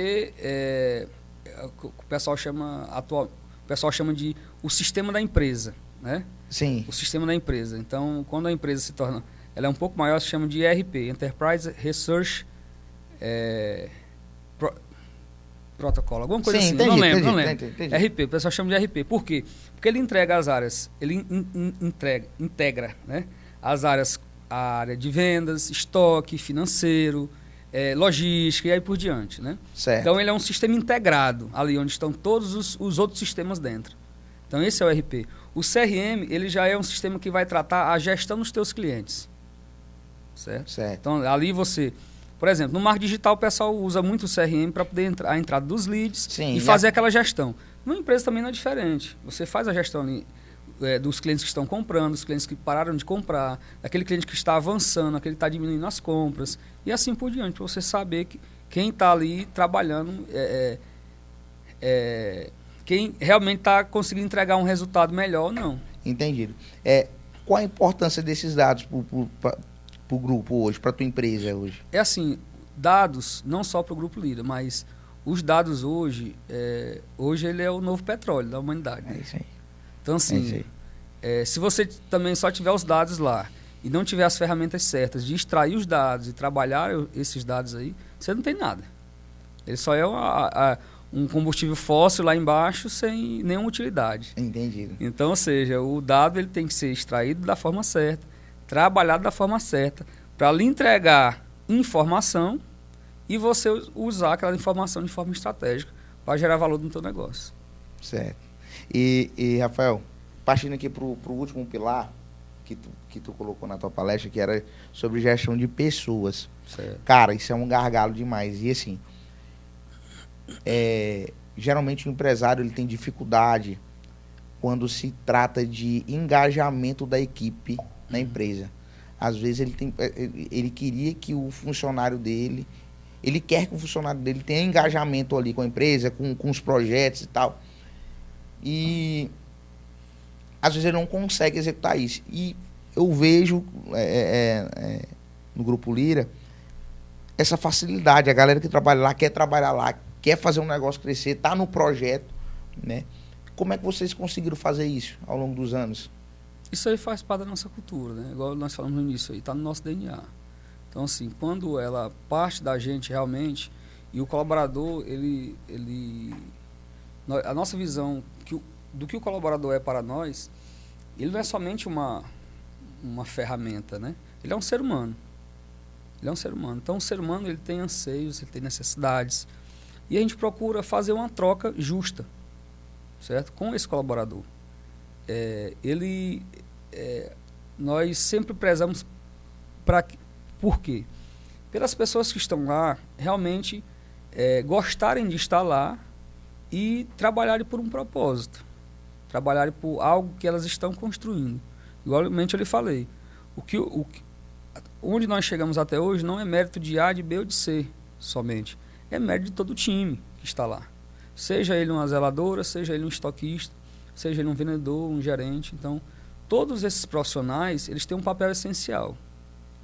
o pessoal chama de o sistema da empresa, né? Sim. O sistema da empresa. Então, quando a empresa ela é um pouco maior, se chama de ERP, Enterprise Research Protocol, alguma coisa assim. Entendi, não lembro. Entendi. RP, o pessoal chama de RP. Por quê? Porque ele entrega as áreas, ele integra, né? As áreas, a área de vendas, estoque, financeiro, logística e aí por diante, né? Certo. Então, ele é um sistema integrado, ali onde estão todos os outros sistemas dentro. Então, esse é o RP. O CRM, ele já é um sistema que vai tratar a gestão dos teus clientes. Certo? Então, ali você... Por exemplo, no marketing digital, o pessoal usa muito o CRM para poder a entrada dos leads e fazer aquela gestão. Numa empresa também não é diferente. Você faz a gestão ali, dos clientes que estão comprando, dos clientes que pararam de comprar, daquele cliente que está avançando, aquele que está diminuindo as compras, e assim por diante, para você saber quem está ali trabalhando, quem realmente está conseguindo entregar um resultado melhor ou não. Entendido. Qual a importância desses dados para o grupo hoje, para a tua empresa hoje? É assim, dados, não só para o Grupo Lira, mas os dados hoje ele é o novo petróleo da humanidade. É isso aí. Então, assim, se você também só tiver os dados lá e não tiver as ferramentas certas de extrair os dados e trabalhar esses dados aí, você não tem nada. Ele só é um combustível fóssil lá embaixo sem nenhuma utilidade. Entendido. Então, ou seja, o dado ele tem que ser extraído da forma certa, trabalhado da forma certa, para lhe entregar informação e você usar aquela informação de forma estratégica para gerar valor no teu negócio. Certo. E Rafael, partindo aqui para o último pilar que tu colocou na tua palestra, que era sobre gestão de pessoas. Certo. Cara, isso é um gargalo demais. E assim, geralmente o empresário ele tem dificuldade quando se trata de engajamento da equipe na empresa. Às vezes ele queria que o funcionário dele, ele quer que o funcionário dele tenha engajamento ali com a empresa, com os projetos e tal. E às vezes ele não consegue executar isso. E eu vejo no Grupo Lira essa facilidade. A galera que trabalha lá, quer fazer um negócio crescer, tá no projeto, né? Como é que vocês conseguiram fazer isso ao longo dos anos? Isso aí faz parte da nossa cultura, né? Igual nós falamos no início aí, está no nosso DNA. Então, assim, quando ela parte da gente realmente, e o colaborador, a nossa visão do que o colaborador é para nós, ele não é somente uma ferramenta, né? Ele é um ser humano. Ele é um ser humano. Então, o ser humano, ele tem anseios, ele tem necessidades. E a gente procura fazer uma troca justa, certo? Com esse colaborador. Nós sempre prezamos por quê? Pelas pessoas que estão lá, realmente gostarem de estar lá e trabalharem por um propósito. Trabalharem por algo que elas estão construindo. Igualmente eu lhe falei. Onde nós chegamos até hoje não é mérito de A, de B ou de C somente. É mérito de todo o time que está lá. Seja ele uma zeladora, seja ele um estoquista, seja ele um vendedor, um gerente. Então, todos esses profissionais, eles têm um papel essencial.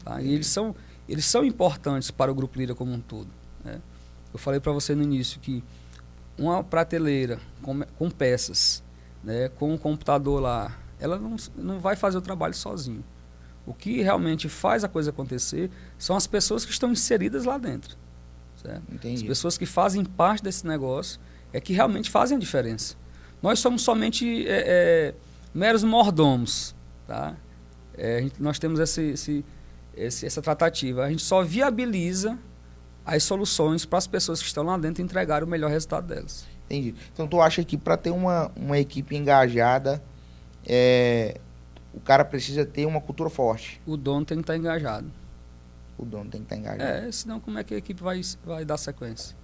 Tá? E eles são importantes para o Grupo Lira como um todo. Né? Eu falei para você no início que uma prateleira com peças, né, com um computador lá, ela não vai fazer o trabalho sozinho. O que realmente faz a coisa acontecer são as pessoas que estão inseridas lá dentro. Certo? As pessoas que fazem parte desse negócio é que realmente fazem a diferença. Nós somos somente meros mordomos. Tá? Nós temos essa tratativa. A gente só viabiliza as soluções para as pessoas que estão lá dentro entregarem o melhor resultado delas. Entendi. Então, tu acha que para ter uma equipe engajada, o cara precisa ter uma cultura forte? O dono tem que estar engajado. O dono tem que estar engajado. Senão como é que a equipe vai dar sequência?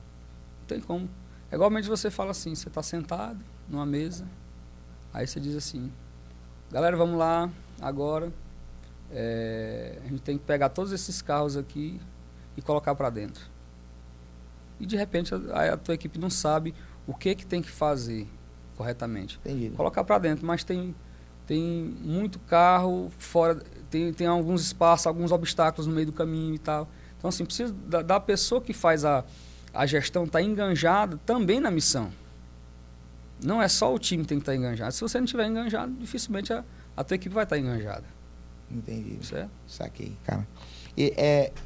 Não tem como. É igualmente você fala assim, você está sentado numa mesa, aí você diz assim, galera, vamos lá, agora, a gente tem que pegar todos esses carros aqui e colocar para dentro. E de repente a tua equipe não sabe o que tem que fazer corretamente. Entendido. Colocar para dentro, mas tem muito carro fora, tem alguns espaços, alguns obstáculos no meio do caminho e tal. Então, assim, precisa da pessoa que faz a gestão estar enganjada também na missão. Não é só o time que tem que estar enganjado. Se você não estiver enganjado, dificilmente a tua equipe vai estar enganjada. Entendi. Certo? Saquei, cara.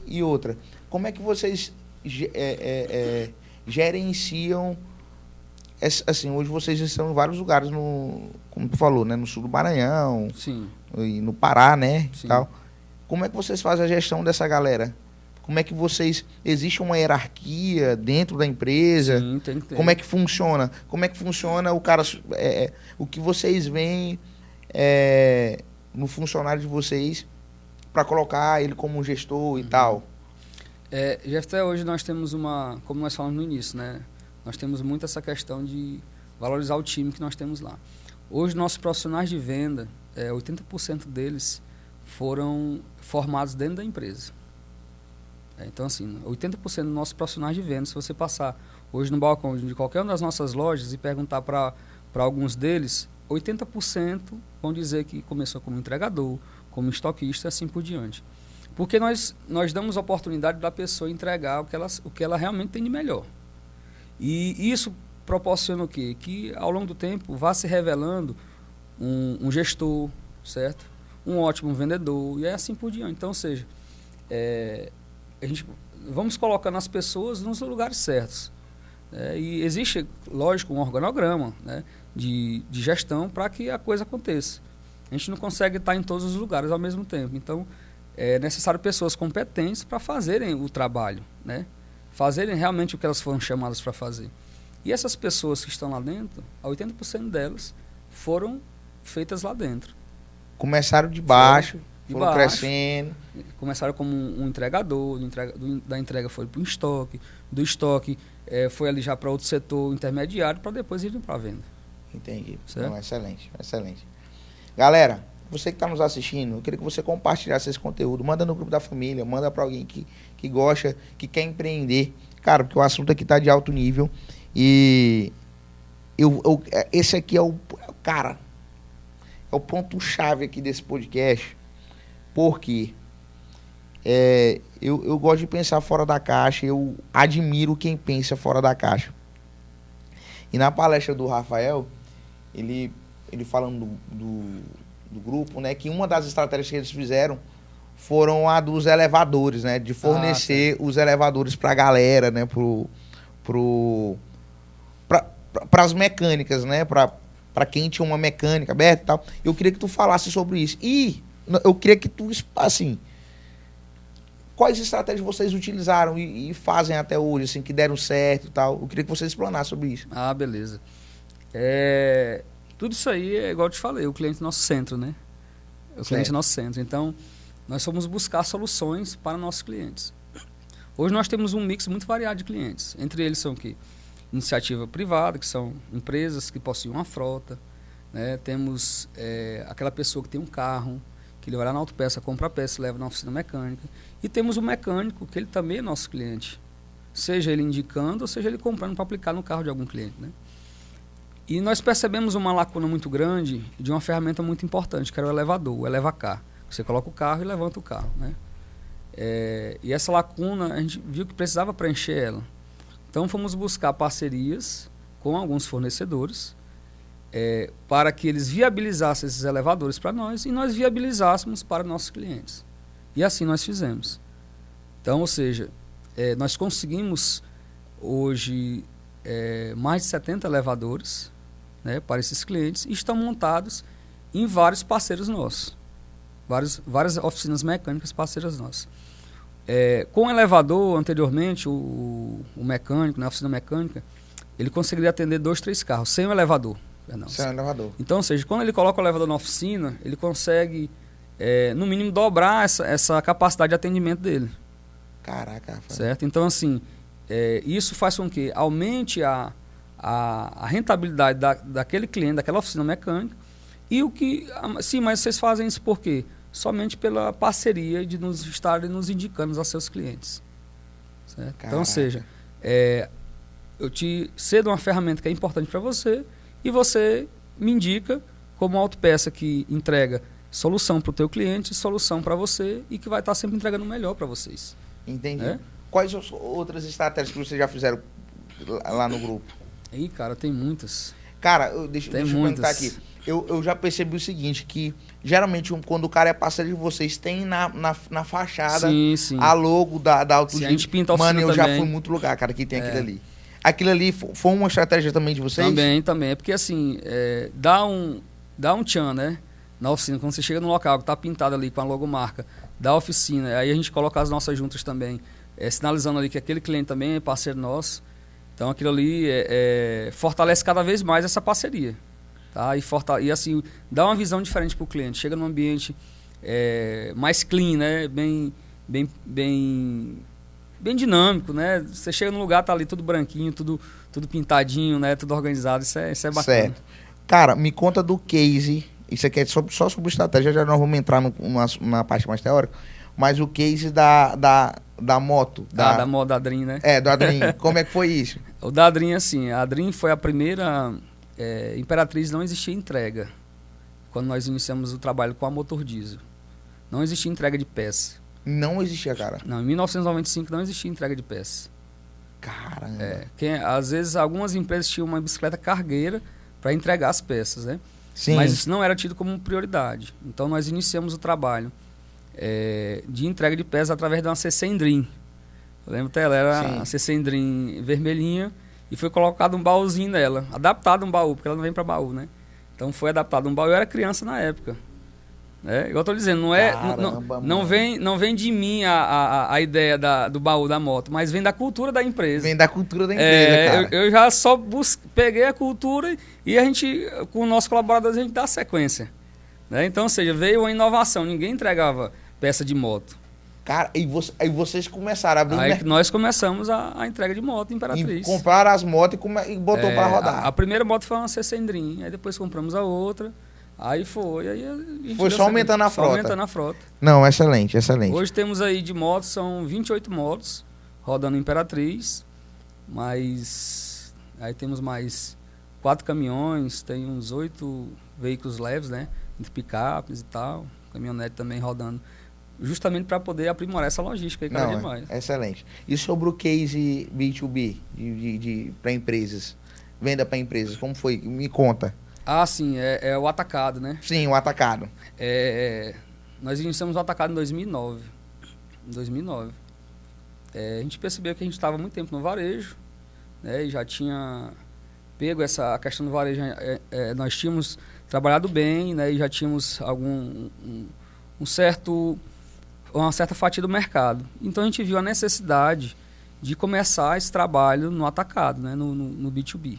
E outra, como é que vocês gerenciam... Assim, hoje vocês estão em vários lugares, como tu falou, né? No sul do Maranhão. Sim. E no Pará, né? Sim. Tal. Como é que vocês fazem a gestão dessa galera? Como é que vocês... Existe uma hierarquia dentro da empresa? Sim, tem que ter. Como é que funciona? Como é que funciona o cara... o que vocês veem no funcionário de vocês para colocar ele como um gestor e tal? Até hoje nós temos como nós falamos no início, né? Nós temos muito essa questão de valorizar o time que nós temos lá. Hoje, nossos profissionais de venda, 80% deles foram formados dentro da empresa. Então, assim, 80% dos nossos profissionais de venda, se você passar hoje no balcão de qualquer uma das nossas lojas e perguntar para alguns deles, 80% vão dizer que começou como entregador, como estoquista e assim por diante. Porque nós damos a oportunidade da pessoa entregar o que ela realmente tem de melhor. E isso proporciona o quê? Que ao longo do tempo vá se revelando um gestor, certo? Um ótimo vendedor e assim por diante. Então, ou seja, a gente vamos colocando as pessoas nos lugares certos. E existe, lógico, um organograma, né, de gestão para que a coisa aconteça. A gente não consegue estar em todos os lugares ao mesmo tempo. Então, é necessário pessoas competentes para fazerem o trabalho, né? Fazerem realmente o que elas foram chamadas para fazer. E essas pessoas que estão lá dentro, 80% delas foram feitas lá dentro. Começaram de baixo, foram crescendo. Começaram como um entregador, da entrega foi para o estoque, do estoque foi ali já para outro setor intermediário, para depois ir para a venda. Entendi. Certo? Não, excelente, excelente. Galera, você que está nos assistindo, eu queria que você compartilhasse esse conteúdo. Manda no grupo da família, manda para alguém que gosta, que quer empreender. Cara, porque o assunto aqui está de alto nível. E esse aqui é o ponto-chave aqui desse podcast. Porque eu gosto de pensar fora da caixa. Eu admiro quem pensa fora da caixa. E na palestra do Rafael, ele falando do grupo, né, que uma das estratégias que eles fizeram foram a dos elevadores, né, de fornecer os elevadores para a galera, né, para as mecânicas, né, para quem tinha uma mecânica aberta e tal. Eu queria que tu falasse sobre isso. E eu queria que tu, assim, quais estratégias vocês utilizaram e fazem até hoje, assim, que deram certo e tal. Eu queria que vocês explanassem sobre isso. Ah, beleza. Tudo isso aí é igual eu te falei, o cliente é nosso centro, né? O cliente é nosso centro. Então, nós fomos buscar soluções para nossos clientes. Hoje nós temos um mix muito variado de clientes. Entre eles são que iniciativa privada, que são empresas que possuem uma frota, né? Temos aquela pessoa que tem um carro, que ele vai lá na autopeça, compra a peça, leva na oficina mecânica. E temos o mecânico, que ele também é nosso cliente. Seja ele indicando, ou seja ele comprando para aplicar no carro de algum cliente, né? E nós percebemos uma lacuna muito grande de uma ferramenta muito importante, que era o elevador, o Elevacar. Você coloca o carro e levanta o carro, né? E essa lacuna, a gente viu que precisava preencher ela. Então, fomos buscar parcerias com alguns fornecedores para que eles viabilizassem esses elevadores para nós e nós viabilizássemos para nossos clientes. E assim nós fizemos. Então, ou seja, nós conseguimos hoje mais de 70 elevadores, né, para esses clientes e estão montados em vários parceiros nossos. Várias oficinas mecânicas parceiras nossas. Com o elevador, anteriormente, o mecânico, na oficina mecânica, ele conseguiria atender 2, 3 carros, sem o elevador. Sem o elevador. Então, ou seja, quando ele coloca o elevador na oficina, ele consegue, no mínimo, dobrar essa capacidade de atendimento dele. Caraca. Certo? Então, assim, isso faz com que aumente a rentabilidade daquele cliente, daquela oficina mecânica. E o que... Sim, mas vocês fazem isso por quê? Somente pela parceria de nos estarem nos indicando a seus clientes. Certo? Então, ou seja, eu te cedo uma ferramenta que é importante para você e você me indica como uma autopeça que entrega solução para o teu cliente, solução para você e que vai estar sempre entregando o melhor para vocês. Entendi. Quais outras estratégias que vocês já fizeram lá no grupo? Ih, cara, tem muitas. Cara, deixa eu perguntar aqui. Eu já percebi o seguinte, que geralmente quando o cara é parceiro de vocês, tem na fachada a logo da Autogiro. A gente pinta a oficina Mano, eu também. Já fui em muito lugar, cara, que tem aquilo ali. Aquilo ali foi uma estratégia também de vocês? Também. É porque assim, dá um tchan, né? Na oficina, quando você chega no local que está pintado ali com a logomarca da oficina, aí a gente coloca as nossas juntas também, sinalizando ali que aquele cliente também é parceiro nosso. Então aquilo ali fortalece cada vez mais essa parceria. Tá? E assim, dá uma visão diferente para o cliente. Chega num ambiente mais clean, né? Bem dinâmico, né? Você chega num lugar, tá ali tudo branquinho, tudo pintadinho, né? Tudo organizado. Isso é bacana. Certo. Cara, me conta do case. Isso aqui é só sobre estratégia, já nós vamos entrar na parte mais teórica. Mas o case da moto. Da Dream, né? Do Adrim. Como é que foi isso? O da Dream, assim, a Dream foi a primeira... Imperatriz não existia entrega quando nós iniciamos o trabalho com a motor diesel. Não existia entrega de peça. Não existia, cara? Não, em 1995 não existia entrega de peça. Caramba. Às vezes algumas empresas tinham uma bicicleta cargueira para entregar as peças, né? Sim. Mas isso não era tido como prioridade. Então nós iniciamos o trabalho de entrega de peças através de uma C100 Dream. Eu lembro até, ela era a C100 Dream vermelhinha. E foi colocado um baúzinho nela, adaptado um baú, porque ela não vem para baú, né? Então foi adaptado um baú. Eu era criança na época. Igual eu tô dizendo, não vem de mim a ideia do baú da moto, mas vem da cultura da empresa. Vem da cultura da empresa, cara. Eu já só peguei a cultura e a gente, com os nossos colaboradores, a gente dá sequência. Né? Então, ou seja, veio uma inovação, ninguém entregava peça de moto. Cara, aí vocês começaram a abrir... Aí nós começamos a entrega de moto Imperatriz. E compraram as motos e botou para rodar. A primeira moto foi uma C100 Dream, aí depois compramos a outra, aí foi... Aí a gente foi só aumentando a frota. Aumentando a frota. Não, excelente. Hoje temos aí de motos, são 28 motos rodando Imperatriz, mas aí temos mais 4 caminhões, tem uns 8 veículos leves, né? Entre picapes e tal, caminhonete também rodando. Justamente para poder aprimorar essa logística aí cada dia mais. Excelente. E sobre o case B2B, para empresas, venda para empresas, como foi? Me conta. Ah, sim, é o atacado, né? Sim, o atacado. Nós iniciamos o atacado em 2009. Em 2009. A gente percebeu que a gente estava muito tempo no varejo, né? E já tinha pego essa questão do varejo. Nós tínhamos trabalhado bem, né? E já tínhamos uma certa fatia do mercado. Então a gente viu a necessidade de começar esse trabalho no atacado, né? No B2B.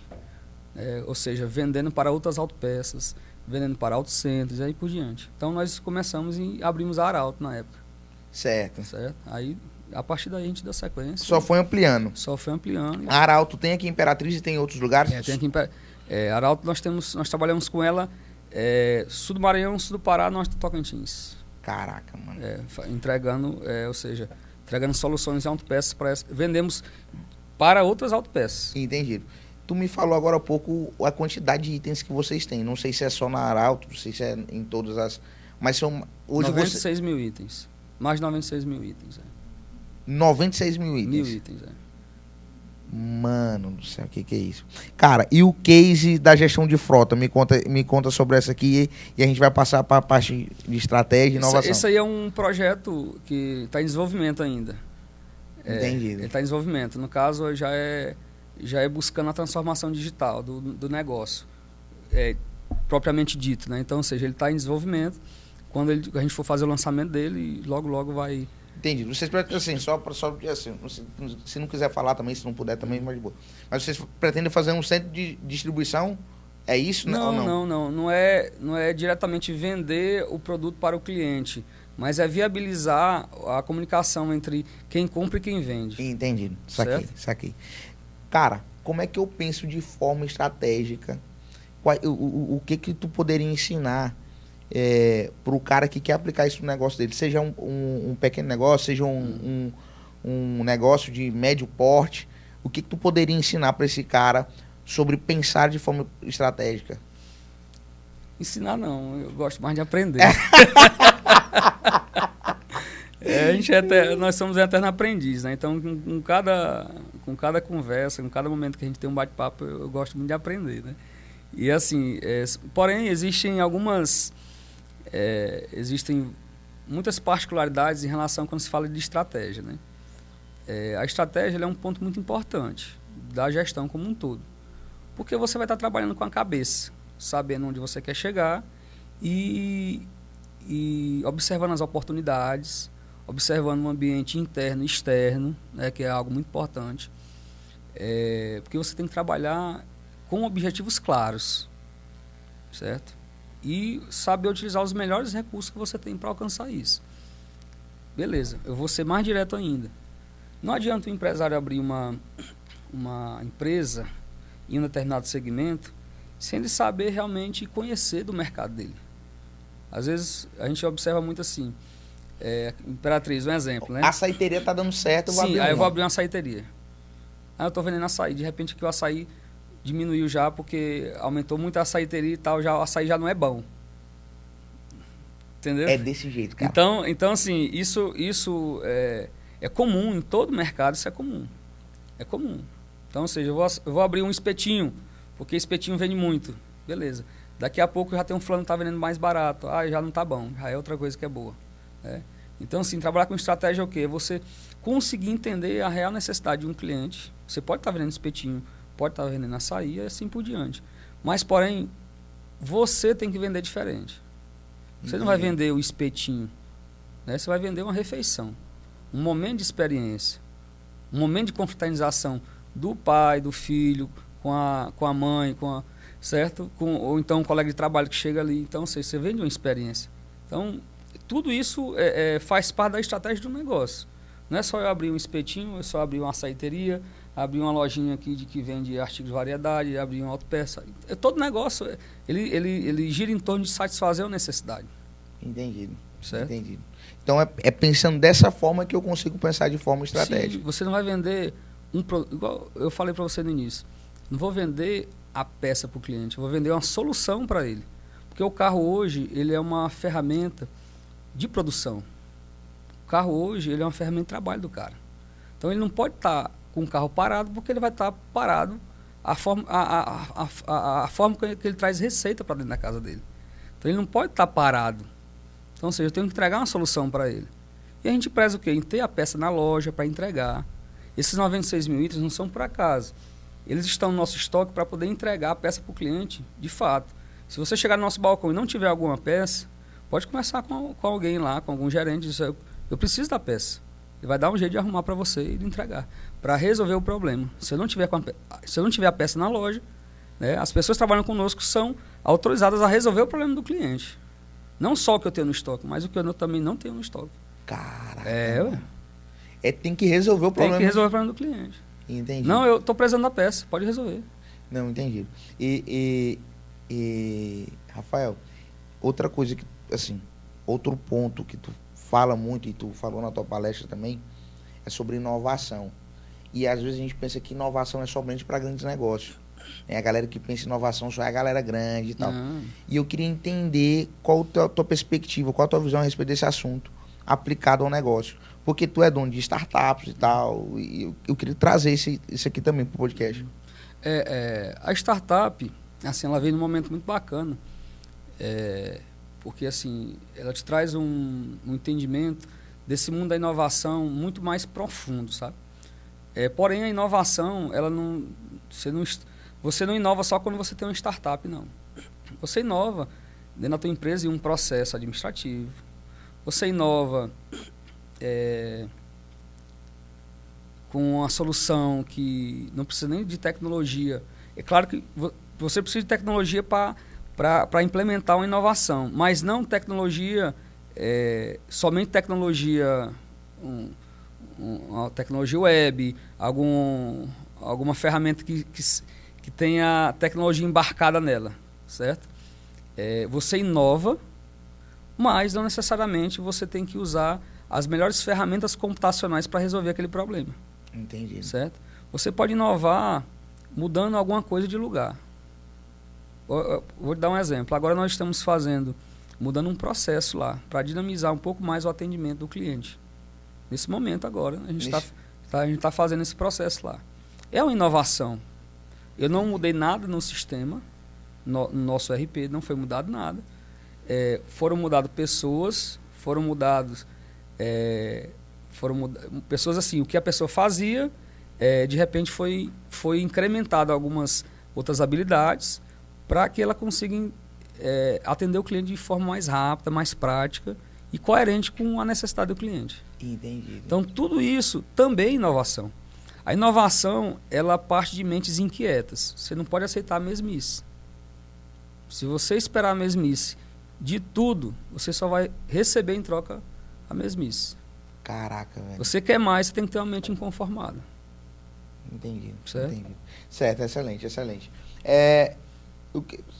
Ou seja, vendendo para outras autopeças, vendendo para autocentros e aí por diante. Então nós começamos e abrimos a Arauto na época. Certo. Aí, a partir daí a gente deu sequência. Só foi ampliando. A Arauto tem aqui em Imperatriz e tem em outros lugares? Tem aqui em Arauto nós trabalhamos com ela sul do Maranhão, sul do Pará, norte do Tocantins. Caraca, mano. Entregando soluções em autopeças. Vendemos para outras autopeças. Entendido. Tu me falou agora há pouco a quantidade de itens que vocês têm. Não sei se é só na Arauto, não sei se é em todas as... Mas são... Hoje 96 mil itens. Mais de 96 mil itens. 96 mil itens? Mil itens, Mano do céu, o que é isso? Cara, e o case da gestão de frota? Me conta sobre essa aqui e a gente vai passar para a parte de estratégia e inovação. Esse aí é um projeto que está em desenvolvimento ainda. Entendido. Ele está em desenvolvimento. No caso, já é buscando a transformação digital do negócio, propriamente dito, né? Então, ou seja, ele está em desenvolvimento. Quando a gente for fazer o lançamento dele, logo vai... Entendido. Vocês pretendem, assim, só assim, se não quiser falar também, se não puder também, mais de boa. Mas vocês pretendem fazer um centro de distribuição? É isso? Não é diretamente vender o produto para o cliente, mas é viabilizar a comunicação entre quem compra e quem vende. Entendido. Saquei. Cara, como é que eu penso de forma estratégica? O que tu poderia ensinar para o cara que quer aplicar isso no negócio dele? Seja um pequeno negócio, seja um negócio de médio porte. O que tu poderia ensinar para esse cara sobre pensar de forma estratégica? Ensinar não, eu gosto mais de aprender. Nós somos eterno aprendiz, né? Então, com cada conversa, com cada momento que a gente tem um bate-papo, eu gosto muito de aprender, né? E assim, porém, existem muitas particularidades em relação quando se fala de estratégia, né? A estratégia é um ponto muito importante da gestão como um todo, porque você vai estar trabalhando com a cabeça, sabendo onde você quer chegar e observando as oportunidades, observando o ambiente interno e externo, né, que é algo muito importante, porque você tem que trabalhar com objetivos claros, certo? E saber utilizar os melhores recursos que você tem para alcançar isso. Beleza, eu vou ser mais direto ainda. Não adianta o empresário abrir uma empresa em um determinado segmento sem ele saber realmente conhecer do mercado dele. Às vezes a gente observa muito assim, Imperatriz, um exemplo, né? A açaiteria tá dando certo, eu vou abrir eu vou abrir uma açaiteria. Aí eu estou vendendo açaí, de repente que o açaí diminuiu já porque aumentou muito a açaiteria e tal, o açaí já não é bom. Entendeu? É desse jeito, cara. Então assim, isso é comum em todo mercado, isso é comum. É comum. Então, ou seja, eu vou abrir um espetinho, porque espetinho vende muito. Beleza. Daqui a pouco já tem um fulano que está vendendo mais barato. Já não está bom, já é outra coisa que é boa. Então, assim, trabalhar com estratégia é o quê? Você conseguir entender a real necessidade de um cliente. Você pode estar vendendo espetinho, pode estar vendendo açaí e assim por diante. Mas, porém, você tem que vender diferente. Você não vai vender o espetinho, né? Você vai vender uma refeição, um momento de experiência, um momento de confraternização do pai, do filho, com a mãe, certo? Ou então um colega de trabalho que chega ali. Então, você vende uma experiência. Então, tudo isso faz parte da estratégia do negócio. Não é só eu abrir um espetinho, é só abrir uma açaiteria, abrir uma lojinha aqui que vende artigos de variedade, abrir uma autopeça. Todo negócio, ele gira em torno de satisfazer a necessidade. Entendido. Certo? Entendido. Então, é pensando dessa forma que eu consigo pensar de forma estratégica. Sim, você não vai vender um produto, igual eu falei para você no início, não vou vender a peça para o cliente, eu vou vender uma solução para ele. Porque o carro hoje, ele é uma ferramenta de produção. O carro hoje, ele é uma ferramenta de trabalho do cara. Então, ele não pode estar com o carro parado, porque ele vai estar parado a forma que ele traz receita para dentro da casa dele. Então ele não pode estar parado. Então, ou seja, eu tenho que entregar uma solução para ele. E a gente preza o quê? Em ter a peça na loja para entregar. Esses 96 mil itens não são por acaso. Eles estão no nosso estoque para poder entregar a peça para o cliente, de fato. Se você chegar no nosso balcão e não tiver alguma peça, pode conversar com alguém lá, com algum gerente, e dizer, eu preciso da peça. Ele vai dar um jeito de arrumar para você e de entregar, para resolver o problema. Se eu não tiver a peça na loja, né, as pessoas que trabalham conosco são autorizadas a resolver o problema do cliente. Não só o que eu tenho no estoque, mas o que eu também não tenho no estoque. Caraca. Tem que resolver o problema. Tem que resolver o problema do cliente. Entendi. Não, eu estou precisando da peça, pode resolver. Não, entendi. Rafael, outra coisa que, assim, outro ponto que tu fala muito e tu falou na tua palestra também, é sobre inovação. E às vezes a gente pensa que inovação é somente para grandes negócios. A galera que pensa em inovação só é a galera grande e tal. E eu queria entender qual a tua perspectiva, qual a tua visão a respeito desse assunto aplicado ao negócio. Porque tu é dono de startups e tal, e eu queria trazer isso aqui também para o podcast. A startup, assim, ela vem num momento muito bacana, porque assim, ela te traz um entendimento desse mundo da inovação muito mais profundo, sabe? Porém, a inovação, você não inova só quando você tem uma startup, não. Você inova dentro da tua empresa em um processo administrativo. Você inova com uma solução que não precisa nem de tecnologia. É claro que você precisa de tecnologia para implementar uma inovação, mas não tecnologia, somente tecnologia, uma tecnologia web, alguma ferramenta que tenha tecnologia embarcada nela, certo? Você inova, mas não necessariamente você tem que usar as melhores ferramentas computacionais para resolver aquele problema. Entendi. Certo? Você pode inovar mudando alguma coisa de lugar. Vou te dar um exemplo. Agora nós estamos mudando um processo lá, para dinamizar um pouco mais o atendimento do cliente. Nesse momento agora, a gente está fazendo esse processo lá. É uma inovação. Eu não mudei nada no sistema, no nosso RP, não foi mudado nada. Foram mudadas pessoas, pessoas assim, o que a pessoa fazia, de repente foi incrementado algumas outras habilidades para que ela consiga atender o cliente de forma mais rápida, mais prática e coerente com a necessidade do cliente. Entendi. Então, tudo isso também é inovação. A inovação, ela parte de mentes inquietas. Você não pode aceitar a mesmice. Se você esperar a mesmice de tudo, você só vai receber em troca a mesmice. Caraca, velho. Você quer mais, você tem que ter uma mente inconformada. Entendi. Certo? Entendi. Certo, excelente, excelente.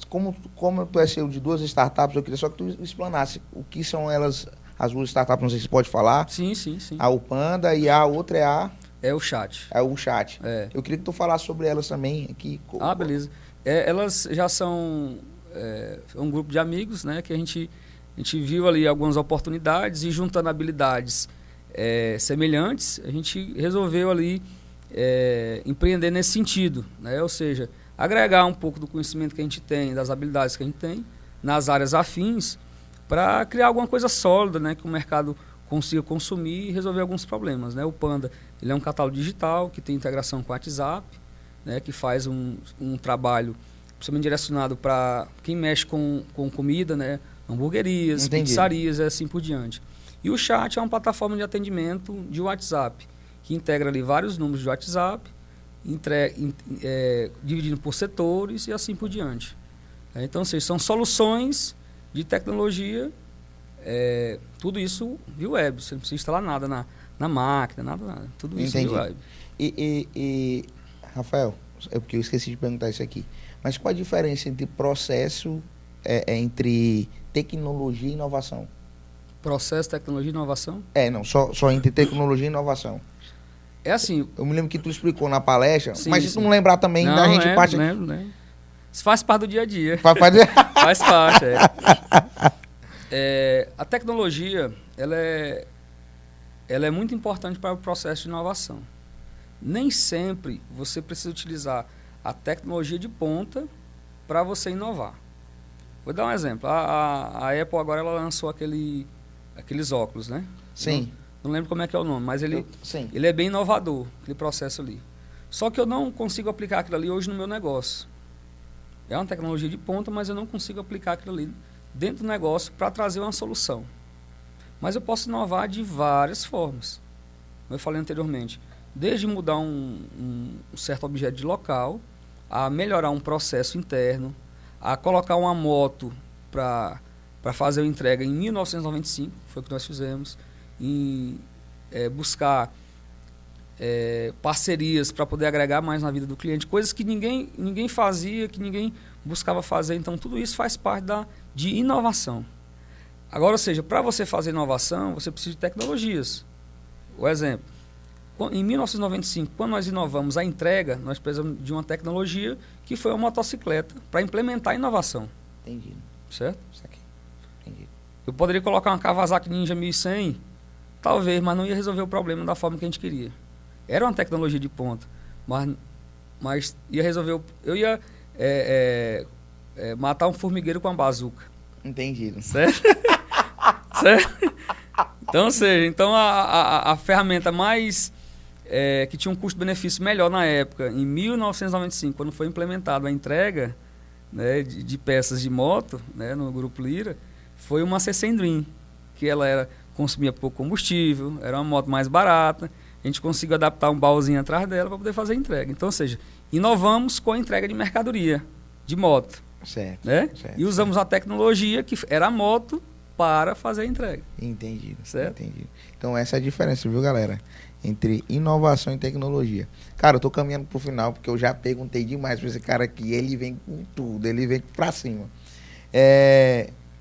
Como tu é CEO de duas startups, eu queria só que tu explanasse o que são elas, as duas startups, não sei se você pode falar. Sim. A Upanda e a outra é a... É o Chat. É o Chat. Eu queria que tu falasse sobre elas também aqui. Beleza. Elas já são um grupo de amigos, né, que a gente viu ali algumas oportunidades e juntando habilidades semelhantes, a gente resolveu ali empreender nesse sentido, né? Ou seja, agregar um pouco do conhecimento que a gente tem, das habilidades que a gente tem nas áreas afins para criar alguma coisa sólida, né, que o mercado consiga consumir e resolver alguns problemas, né? O Panda, ele é um catálogo digital que tem integração com o WhatsApp, né, que faz um trabalho principalmente direcionado para quem mexe com comida, né, hamburguerias, pizzarias e assim por diante. E o Chat é uma plataforma de atendimento de WhatsApp, que integra ali vários números de WhatsApp, dividindo por setores e assim por diante. Então, são soluções de tecnologia, tudo isso via web. Você não precisa instalar nada na máquina, nada. Tudo isso via web. E Rafael, porque eu esqueci de perguntar isso aqui, mas qual a diferença entre processo, entre tecnologia e inovação? Processo, tecnologia e inovação? Não, só entre tecnologia e inovação. É assim... Eu me lembro que tu explicou na palestra, sim, mas se tu não lembrar também, da gente parte... Não. Isso faz parte do dia a dia. Faz parte, a tecnologia, ela é muito importante para o processo de inovação. Nem sempre você precisa utilizar a tecnologia de ponta para você inovar. Vou dar um exemplo. A Apple agora ela lançou aqueles óculos, né? Sim. Não lembro como é que é o nome, mas ele Sim. é bem inovador, aquele processo ali. Só que eu não consigo aplicar aquilo ali hoje no meu negócio. É uma tecnologia de ponta, mas eu não consigo aplicar aquilo ali dentro do negócio para trazer uma solução. Mas eu posso inovar de várias formas. Como eu falei anteriormente, desde mudar um certo objeto de local, a melhorar um processo interno, a colocar uma moto para fazer a entrega em 1995, foi o que nós fizemos, em buscar parcerias para poder agregar mais na vida do cliente, coisas que ninguém fazia, que ninguém buscava fazer. Então, tudo isso faz parte de inovação. Agora, ou seja, para você fazer inovação, você precisa de tecnologias. O exemplo, em 1995, quando nós inovamos a entrega, nós precisamos de uma tecnologia que foi uma motocicleta para implementar a inovação. Entendi. Certo? Isso aqui. Entendi. Eu poderia colocar uma Kawasaki Ninja 1100, talvez, mas não ia resolver o problema da forma que a gente queria. Era uma tecnologia de ponta, mas ia resolver... Eu ia matar um formigueiro com uma bazuca. Entendido. Certo? Certo? Então, ou seja, a ferramenta mais... que tinha um custo-benefício melhor na época, em 1995, quando foi implementada a entrega, né, de peças de moto, né, no Grupo Lira, foi uma C100 Dream, que ela consumia pouco combustível, era uma moto mais barata, a gente conseguiu adaptar um baúzinho atrás dela para poder fazer a entrega. Então, ou seja, inovamos com a entrega de mercadoria, de moto. Certo. Né? Certo, e usamos a tecnologia, que era a moto, para fazer a entrega. Entendido. Certo? Entendido. Então, essa é a diferença, viu, galera? Entre inovação e tecnologia. Cara, eu tô caminhando pro final, porque eu já perguntei demais pra esse cara aqui. Ele vem com tudo, ele vem pra cima.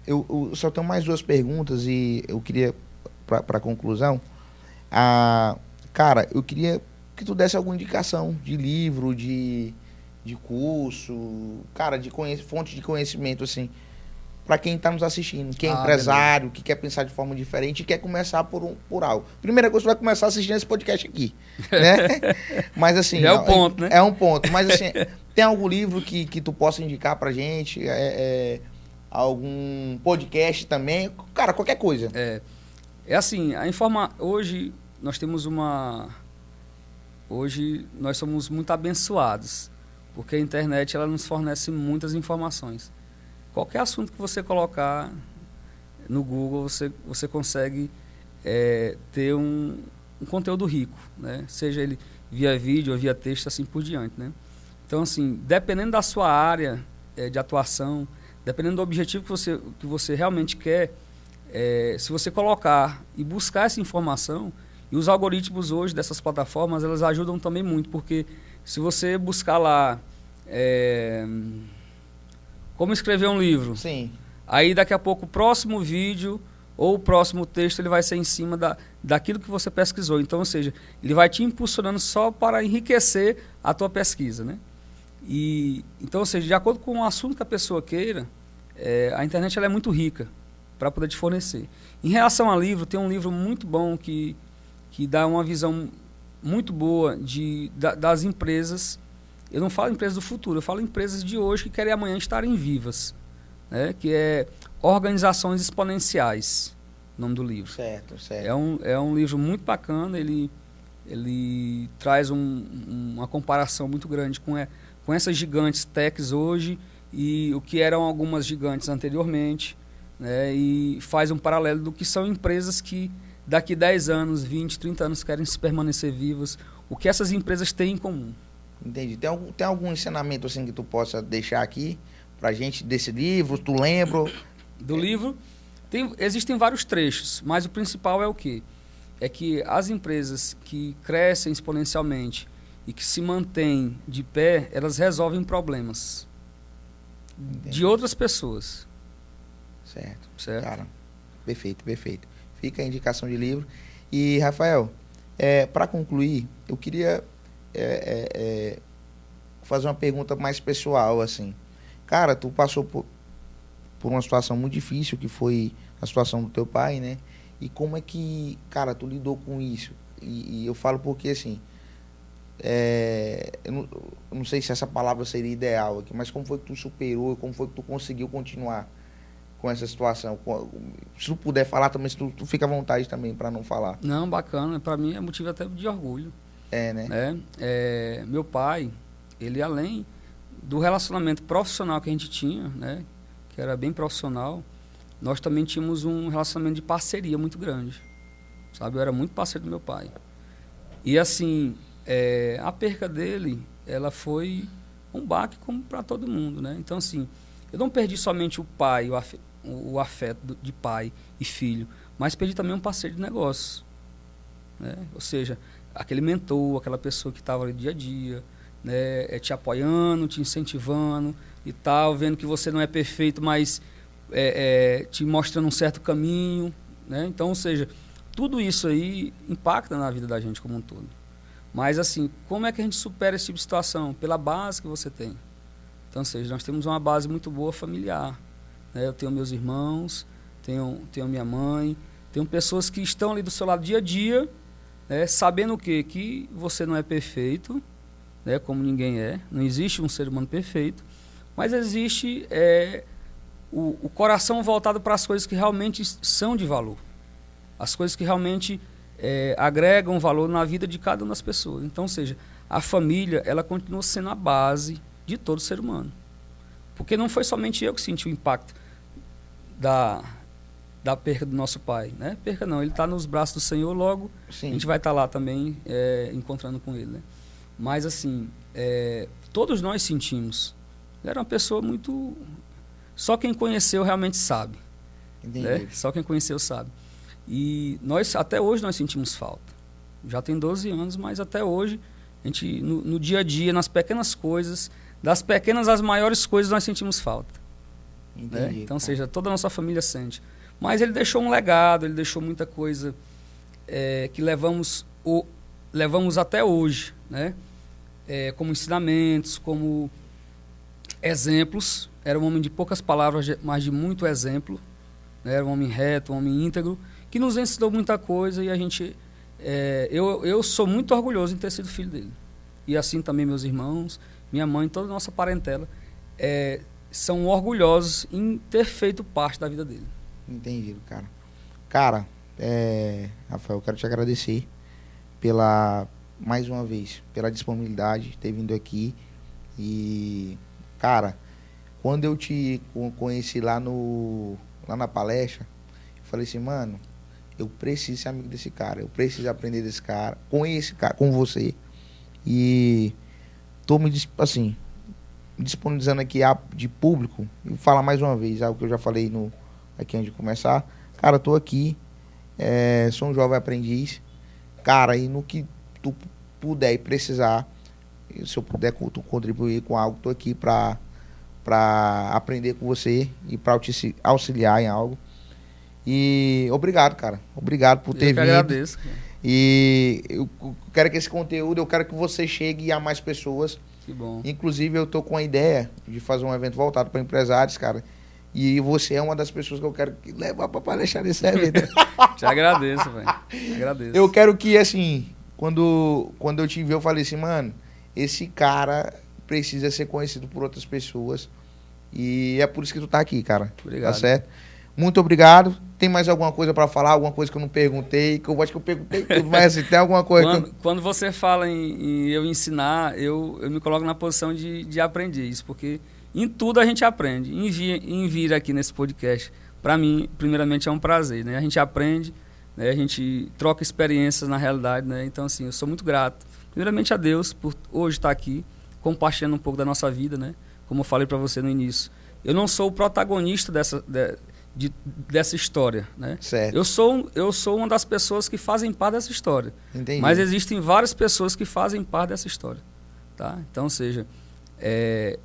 Eu só tenho mais 2 perguntas e eu queria, pra conclusão, cara, eu queria que tu desse alguma indicação de livro, de curso, cara, de fonte de conhecimento, assim, para quem está nos assistindo, que é empresário, beleza, que quer pensar de forma diferente e quer começar por algo. Primeira coisa, você vai começar assistindo esse podcast aqui, né? Mas assim... É o ponto, né? É um ponto. Mas assim, tem algum livro que tu possa indicar pra gente? Algum podcast também? Cara, qualquer coisa. Assim, hoje nós temos Hoje nós somos muito abençoados, porque a internet ela nos fornece muitas informações. Qualquer assunto que você colocar no Google, você consegue ter um conteúdo rico, né? Seja ele via vídeo ou via texto, assim por diante, né? Então, assim, dependendo da sua área de atuação, dependendo do objetivo que você realmente quer, se você colocar e buscar essa informação, e os algoritmos hoje dessas plataformas, elas ajudam também muito, porque se você buscar lá como escrever um livro, sim, aí daqui a pouco o próximo vídeo ou o próximo texto ele vai ser em cima daquilo que você pesquisou. Então, ou seja, ele vai te impulsionando só para enriquecer a tua pesquisa, né? Então, ou seja, de acordo com o assunto que a pessoa queira, a internet ela é muito rica para poder te fornecer. Em relação a livro, tem um livro muito bom que dá uma visão muito boa das empresas. Eu não falo empresas do futuro, eu falo empresas de hoje que querem amanhã estarem vivas, né? Que é Organizações Exponenciais, o nome do livro. Certo. É um livro muito bacana, ele traz uma comparação muito grande com essas gigantes techs hoje e o que eram algumas gigantes anteriormente, né? E faz um paralelo do que são empresas que daqui 10 anos, 20, 30 anos querem se permanecer vivas, o que essas empresas têm em comum. Entendi. Tem algum ensinamento assim que tu possa deixar aqui pra gente desse livro? Tu lembra? Do livro, existem vários trechos, mas o principal é o quê? É que as empresas que crescem exponencialmente e que se mantêm de pé, elas resolvem problemas de outras pessoas. Certo. Certo? Cara, perfeito. Fica a indicação de livro. E, Rafael, para concluir, eu queria fazer uma pergunta mais pessoal, assim. Cara, tu passou por uma situação muito difícil, que foi a situação do teu pai, né? E como é que, cara, tu lidou com isso? E eu falo porque, assim, eu não sei se essa palavra seria ideal aqui, mas como foi que tu superou, como foi que tu conseguiu continuar com essa situação? Se tu puder falar também, se tu fica à vontade também para não falar. Não, bacana. Para mim é motivo até de orgulho. Né? Meu pai, ele além do relacionamento profissional que a gente tinha, né, que era bem profissional, nós também tínhamos um relacionamento de parceria muito grande. Sabe? Eu era muito parceiro do meu pai. E assim, a perca dele, ela foi um baque como para todo mundo, né? Então assim, eu não perdi somente o pai, o afeto de pai e filho, mas perdi também um parceiro de negócio, né? Ou seja, aquele mentor, aquela pessoa que estava ali dia a dia, né, te apoiando, te incentivando e tal, vendo que você não é perfeito, mas te mostrando um certo caminho, né? Então, ou seja, tudo isso aí impacta na vida da gente como um todo. Mas assim, como é que a gente supera esse tipo de situação? Pela base que você tem. Então, ou seja, nós temos uma base muito boa familiar, né? Eu tenho meus irmãos, tenho minha mãe, tenho pessoas que estão ali do seu lado dia a dia, né, sabendo o quê? Que você não é perfeito, né, como ninguém é, não existe um ser humano perfeito, mas existe o coração voltado para as coisas que realmente são de valor, as coisas que realmente agregam valor na vida de cada uma das pessoas. Então, ou seja, a família, ela continua sendo a base de todo ser humano, porque não foi somente eu que senti o impacto da perca do nosso pai, né? Perca não, ele está nos braços do Senhor, logo Sim. A gente vai estar lá também encontrando com ele, né? Mas assim, todos nós sentimos. Ele era uma pessoa muito... Só quem conheceu realmente sabe. Né? Só quem conheceu sabe. E até hoje nós sentimos falta. Já tem 12 anos, mas até hoje, a gente, no dia a dia, nas pequenas coisas, das pequenas às maiores coisas, nós sentimos falta. Né? Então, ou seja, toda a nossa família sente. Mas ele deixou um legado, ele deixou muita coisa que levamos até hoje, né? Como ensinamentos, como exemplos. Era um homem de poucas palavras, mas de muito exemplo, né? Era um homem reto, um homem íntegro, que nos ensinou muita coisa e a gente... eu sou muito orgulhoso em ter sido filho dele. E assim também meus irmãos, minha mãe, toda a nossa parentela são orgulhosos em ter feito parte da vida dele. Entendido, cara. Cara, Rafael, eu quero te agradecer mais uma vez, pela disponibilidade de ter vindo aqui. E, cara, quando eu te conheci lá na palestra, eu falei assim, mano, eu preciso ser amigo desse cara, eu preciso aprender desse cara, com esse cara, com você. E tô me disponibilizando aqui de público e falar mais uma vez algo que eu já falei aqui antes de começar. Cara, eu tô aqui, sou um jovem aprendiz, cara, e no que tu puder e precisar, se eu puder contribuir com algo, tô aqui pra aprender com você e pra te auxiliar em algo. E obrigado, cara, obrigado por ter vindo. Eu que agradeço. E eu quero que esse conteúdo, eu quero que você chegue a mais pessoas. Que bom. Inclusive, eu tô com a ideia de fazer um evento voltado para empresários, cara. E você é uma das pessoas que eu quero levar para palestrar nesse evento. Te agradeço, velho. Agradeço. Eu quero que, assim, quando eu te vi, eu falei assim, mano, esse cara precisa ser conhecido por outras pessoas. E é por isso que tu tá aqui, cara. Obrigado. Tá certo? Muito obrigado. Tem mais alguma coisa para falar? Alguma coisa que eu não perguntei? Que eu acho que eu perguntei tudo, mas assim, tem alguma coisa quando você fala em eu ensinar, eu me coloco na posição de aprendiz, porque em tudo a gente aprende. Em vir aqui nesse podcast, para mim, primeiramente, é um prazer, né? A gente aprende, né? A gente troca experiências na realidade, né? Então, assim, eu sou muito grato, primeiramente a Deus, por hoje estar aqui, compartilhando um pouco da nossa vida, né? Como eu falei para você no início. Eu não sou o protagonista dessa história, né? Certo. Eu sou uma das pessoas que fazem parte dessa história. Entendi. Mas existem várias pessoas que fazem parte dessa história, tá? Então, ou seja,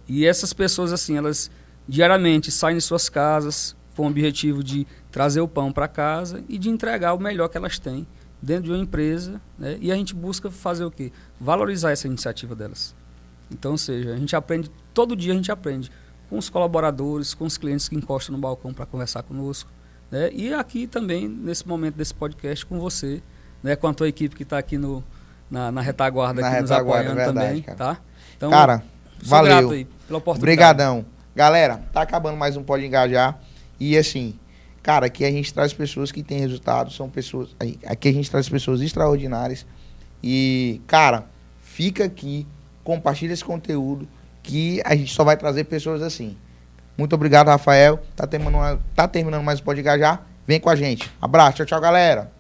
e essas pessoas, assim, elas diariamente saem de suas casas com o objetivo de trazer o pão para casa e de entregar o melhor que elas têm dentro de uma empresa, né? E a gente busca fazer o quê? Valorizar essa iniciativa delas. Então, ou seja, a gente aprende, todo dia a gente aprende com os colaboradores, com os clientes que encostam no balcão para conversar conosco, né? E aqui também, nesse momento desse podcast, com você, né? Com a tua equipe que está aqui na retaguarda Na aqui retaguarda, nos apoiando verdade, também, cara. tá? Então, Cara, sou valeu. grato aí pela oportunidade. Obrigadão. Galera, tá acabando mais um Pode Engajar. E assim, cara, aqui a gente traz pessoas que têm resultados, são pessoas. Aqui a gente traz pessoas extraordinárias. E, cara, fica aqui, compartilha esse conteúdo, que a gente só vai trazer pessoas assim. Muito obrigado, Rafael. Tá terminando mais um Pode Engajar. Vem com a gente. Abraço, tchau, tchau, galera.